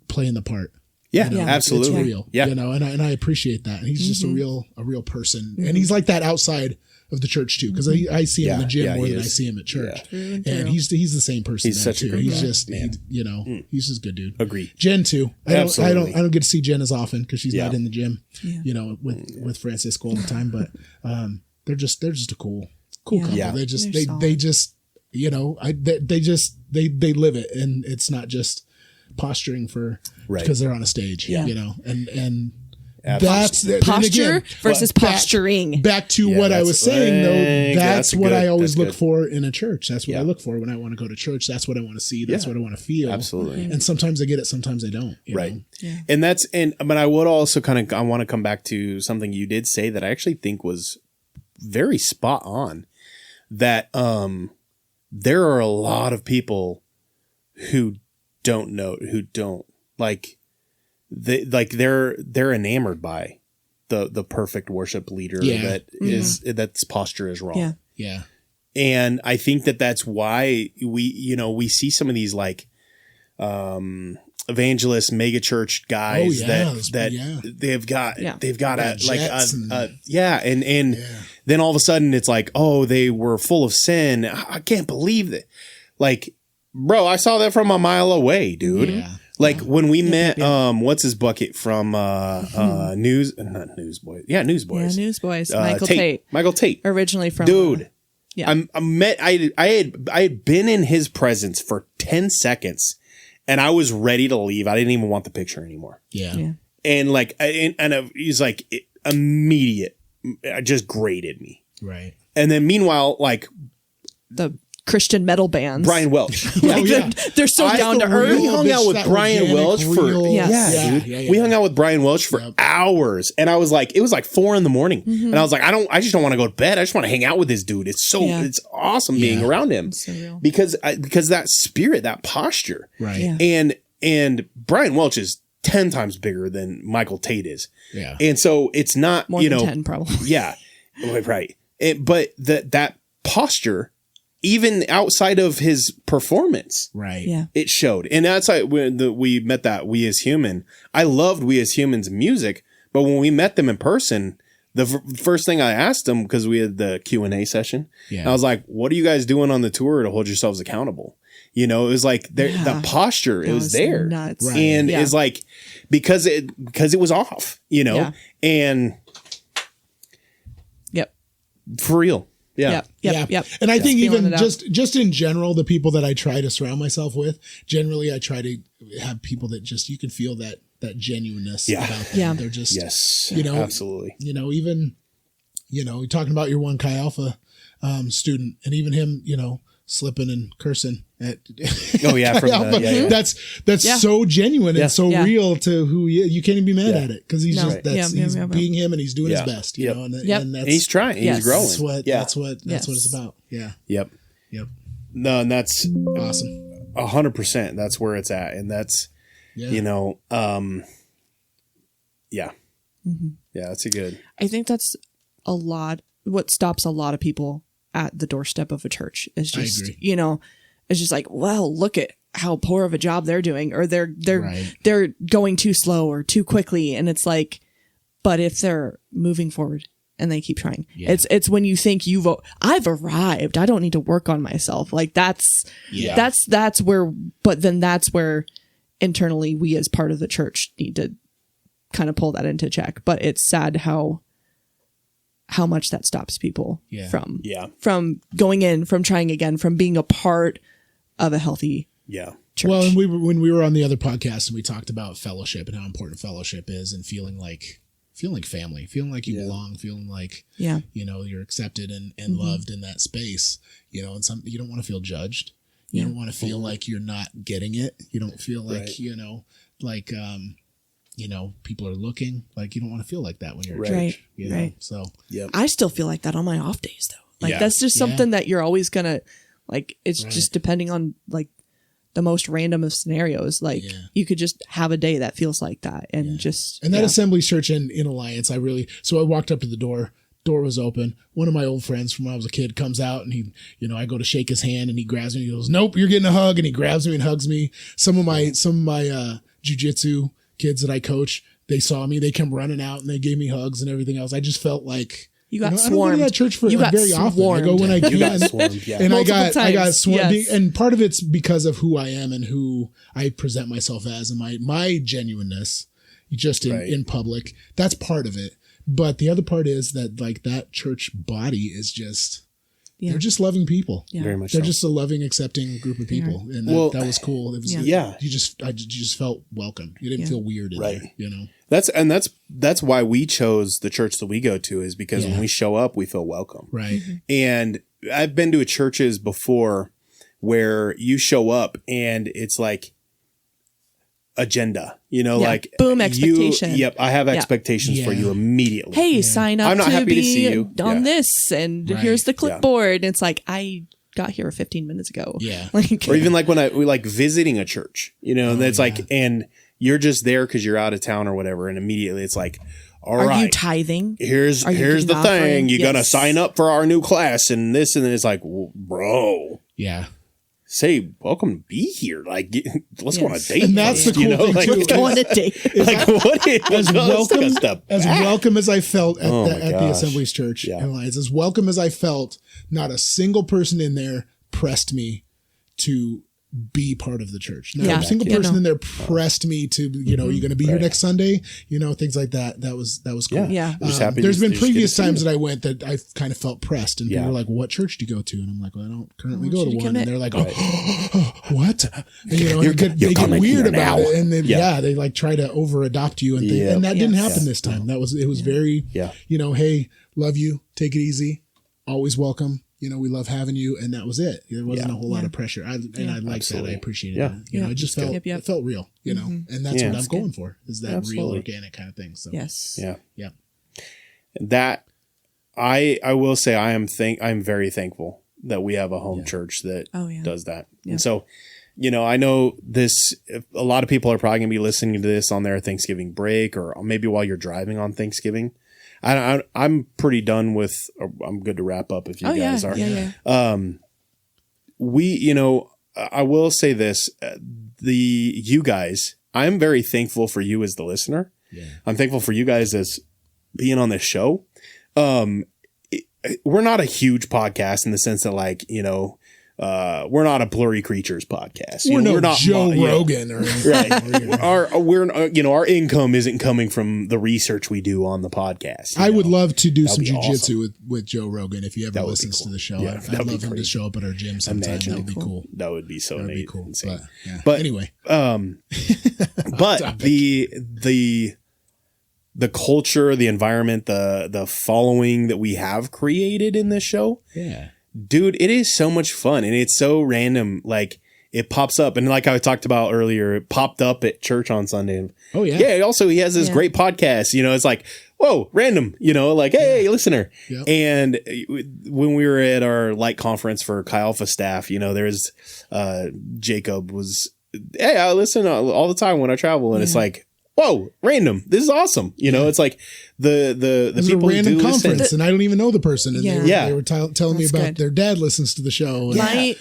playing the part. Yeah, absolutely. It's real, and I appreciate that. And he's just a real person. And he's like that outside of the church too, because I see him in the gym more than I see him at church. And he's the same person. He's such a great He's guy. just he's just a good dude. Agreed. Jen too. I Absolutely. don't get to see Jen as often because she's not in the gym, with Francisco all the time. But they're just a cool couple. Yeah. They just they live it, and it's not just posturing for because they're on a stage. And that's posture versus posturing. Back to what I was saying, though. That's what I always look good. for in a church. That's what I look for when I want to go to church. That's what I want to see. That's what I want to feel. Absolutely. And sometimes I get it, sometimes I don't. You know? Yeah. But I would also I want to come back to something you did say that I actually think was very spot on. That there are a lot of people who don't they're enamored by the perfect worship leader that's posture is wrong. Yeah. And I think that that's why we see some of these like evangelist mega church guys they've got then all of a sudden it's like, oh, they were full of sin. I can't believe that. Like, bro, I saw that from a mile away, dude. Yeah. Like when we met, what's his bucket from Newsboys. Yeah, Newsboys. Michael Tate. Originally from dude. I had been in his presence for 10 seconds and I was ready to leave. I didn't even want the picture anymore. Yeah. And like he's like immediate, just grated me. Right. And then meanwhile, like the Christian metal bands, Brian Welch. They're so down to earth. We hung out with Brian Welch for we hung out with Brian Welch for hours, and I was like, it was like 4 a.m, and I was like, I just don't want to go to bed. I just want to hang out with this dude. It's it's awesome being around him because that spirit, that posture, right? And Brian Welch is 10 times bigger than Michael Tate is, and so it's not more than 10 probably, right. But that posture, even outside of his performance, right? Yeah, it showed. And that's like when we met that We As Human. I loved We As Humans music, but when we met them in person, the first thing I asked them, because we had the Q&A session, I was like, "What are you guys doing on the tour to hold yourselves accountable?" You know, it was like the posture, it was there, nuts. Right. And it's like because it was off, and for real. Yep. And I think even just in general, the people that I try to surround myself with, generally I try to have people that just, you can feel that genuineness about them. Yeah. They're just, absolutely. Even, you're talking about your one Chi Alpha student, and even him, slipping and cursing at that's so genuine and so real to who he is. You can't even be mad at it because he's he's being him and he's doing his best. And that's, he's trying. He's growing. That's what it's about. Yeah. Yep. No, and that's awesome. 100%. That's where it's at, and that's that's a good. I think that's a lot. What stops a lot of people at the doorstep of a church is just, it's just like, well, look at how poor of a job they're doing, or they're going too slow or too quickly. And it's like, but if they're moving forward and they keep trying, it's when you think I've arrived, I don't need to work on myself. Like that's where, but then that's where internally we as part of the church need to kind of pull that into check. But it's sad how much that stops people from going in, from trying again, from being a part of a healthy church. Well, and when we were on the other podcast and we talked about fellowship and how important fellowship is, and feeling like family, feeling like you belong, feeling like you're accepted and loved in that space, and you don't want to feel judged. You don't want to feel like you're not getting it. You don't feel like people are looking. Like, you don't want to feel like that when you're at church. Right. So, I still feel like that on my off days, though. Like, that's just something that you're always going to, like, it's just depending on, like, the most random of scenarios. Like, you could just have a day that feels like that. And just. And that Assembly Church in Alliance, I walked up to the door. Door was open. One of my old friends from when I was a kid comes out, and he, I go to shake his hand, and he grabs me. And he goes, "Nope, you're getting a hug." And he grabs me and hugs me. Some of my jiu-jitsu kids that I coach, they saw me, they come running out and they gave me hugs and everything else. I just felt like you got swarmed. I don't go to that church very often. I go when I can. You got swarmed, and I got swarmed. Yes. And part of it's because of who I am and who I present myself as, and my genuineness just in public. That's part of it. But the other part is that, like, that church body is just, they're just loving people. Yeah. Very much They're just a loving, accepting group of people. And that was cool. It was, you just felt welcome. You didn't feel weird in there, That's why we chose the church that we go to, is because when we show up, we feel welcome. Right. And I've been to churches before where you show up and it's like agenda, like boom, expectation. I have expectations for you immediately. Hey, sign up. I'm not happy to see you on this, and here's the clipboard. It's like, I got here 15 minutes ago. Yeah. Or even like when we like visiting a church, and it's like, and you're just there because you're out of town or whatever, and immediately it's like, all Are right, you tithing? here's Are you the giving thing. offering? You're gonna Yes. sign up for our new class and this, and then it's like, well, bro, Yeah. say welcome to be here. Like, let's go on a Yes. date. And that's the first, cool thing, like, too. Let's go on a date. like what? As welcome as I felt at, Oh my at the gosh. Assemblies Church Yeah. in Alliance, as welcome as I felt, not a single person in there pressed me to be part of the church. Not Yeah. a single Yeah, person no. in there pressed me to, you know, you're going to be here next Sunday, you know, things like that. That was cool. Yeah. I'm just happy There's to- been to just get previous to see times it. that I went that I kind of felt pressed, and people Yeah. were like, "What church do you go to?" And I'm like, "Well, I don't currently want go to you to one." commit. And they're like, "Oh, what?" And, you know, You're they get coming weird here about now. it, and then Yeah. they like try to over adopt you, and Yeah. and that didn't Yes. happen this time. It was very, Yeah. you know, hey, love you, take it easy, always welcome. You know, we love having you, and that was it. There wasn't a whole lot of pressure. I liked that. I Absolutely. appreciated Yeah. it. You know, it just felt Yep, yep. it felt real. You know, and that's Yeah. what I'm going for is that real, Absolutely. organic kind of thing. So Yes. Yeah. yeah. That I will say I'm very thankful that we have a home church that Oh, yeah. does that. Yeah. And so, you know, I know a lot of people are probably going to be listening to this on their Thanksgiving break or maybe while you're driving on Thanksgiving. I'm pretty done with. I'm good to wrap up if you guys are. Yeah. You know, I will say this: you guys, I'm very thankful for you as the listener. Yeah. I'm thankful for you guys as being on this show. We're not a huge podcast in the sense that, like, you know, we're not a Blurry Creatures podcast. You We're know, no we're not Joe you know, Rogan or anything. right. Our income isn't coming from the research we do on the podcast. I would love to do That'd some be jujitsu awesome. with Joe Rogan if he ever That would be listens cool. to the show. Yeah, I'd that'd be love him to crazy. show up at our gym sometime. Imagine. That would be cool. That would be so That'd neat. be cool. Insane. But, yeah. But anyway, but the culture, the environment, the following that we have created in this show, yeah. dude, it is so much fun and it's so random. Like it pops up, and like I talked about earlier, it popped up at church on Sunday. Oh yeah. Yeah. Also, he has this great podcast. You know, it's like, whoa, random. You know, like, hey, listener. Yep. And when we were at our light conference for Chi Alpha staff, you know, there's Jacob was, hey, I listen all the time when I travel, and it's like, whoa, random. This is awesome. You know, it's like the It was people a random who do conference, listen. and I don't even know the person. And Yeah. they were telling me That's about good. their dad listens to the show. And, I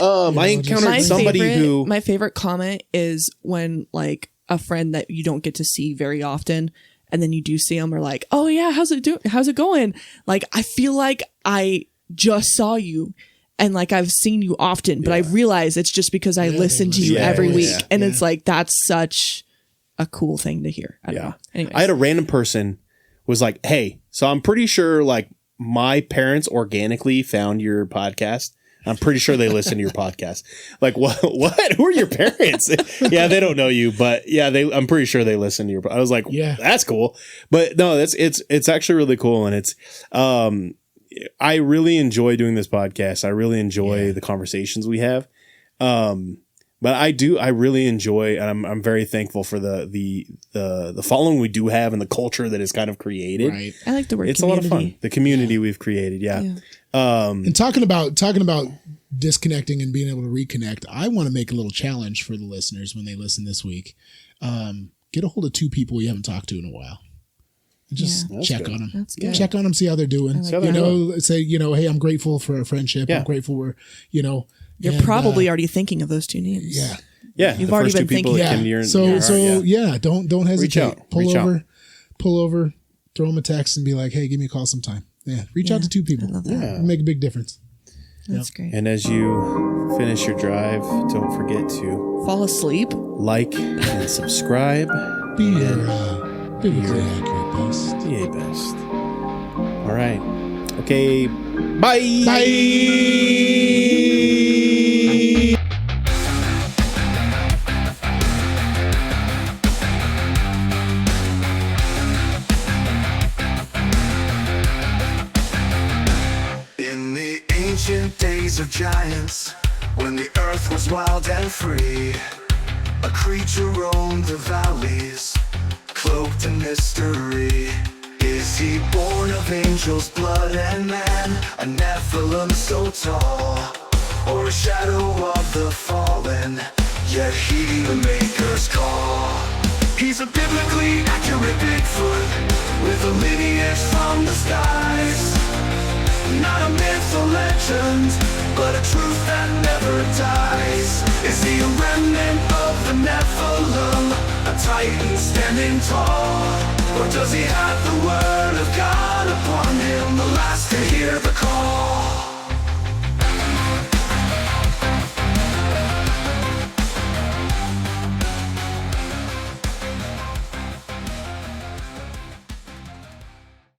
encountered somebody who my favorite comment is when like a friend that you don't get to see very often, and then you do see them, are like, "Oh yeah, how's it going?" Like I feel like I just saw you. And like I've seen you often, but I realize it's just because I listen to you Yeah, every yeah, week, yeah. and it's like that's such a cool thing to hear. I don't know. Anyways. I had a random person was like, hey, so I'm pretty sure like my parents organically found your podcast. I'm pretty sure they listen to your podcast. Like what? Who are your parents? Yeah, they don't know you, but yeah, I'm pretty sure they listen to your. I was like, Yeah. that's cool. But no, it's actually really cool, and it's I really enjoy doing this podcast. I really enjoy the conversations we have. But I really enjoy, and I'm very thankful for the following we do have and the culture that is kind of created. right. I like the word It's community. a lot of fun. The community we've created. Yeah. And talking about disconnecting and being able to reconnect, I want to make a little challenge for the listeners when they listen this week. Get a hold of 2 people you haven't talked to in a while. Just check on them. That's good. Check on them, see how they're doing. how they're Say, hey, I'm grateful for our friendship. Yeah. I'm grateful we're, You're and, probably already thinking of those 2 names. yeah. Yeah. You've the already first two been people thinking. that Yeah. came to your So heart, yeah. don't hesitate. out. Pull Reach over, out. pull over, throw them a text and be like, hey, give me a call sometime. Yeah. Reach out to 2 people. love that. It'll make a big difference. That's great. And as you finish your drive, don't forget to Fall asleep. like and subscribe. Be your biblically accurate best. Be a best. All right. Okay. Bye. Bye. In the ancient days of giants, when the earth was wild and free, a creature roamed the valleys, cloaked in mystery. Is he born of angels' blood and man, a Nephilim so tall, or a shadow of the fallen, yet heeding the Maker's call? He's a biblically accurate Bigfoot with a lineage from the skies. Not a myth or legend, but a truth that never dies. Is he a remnant of the Nephilim, a titan standing tall? Or does he have the word of God upon him, the last to hear the call?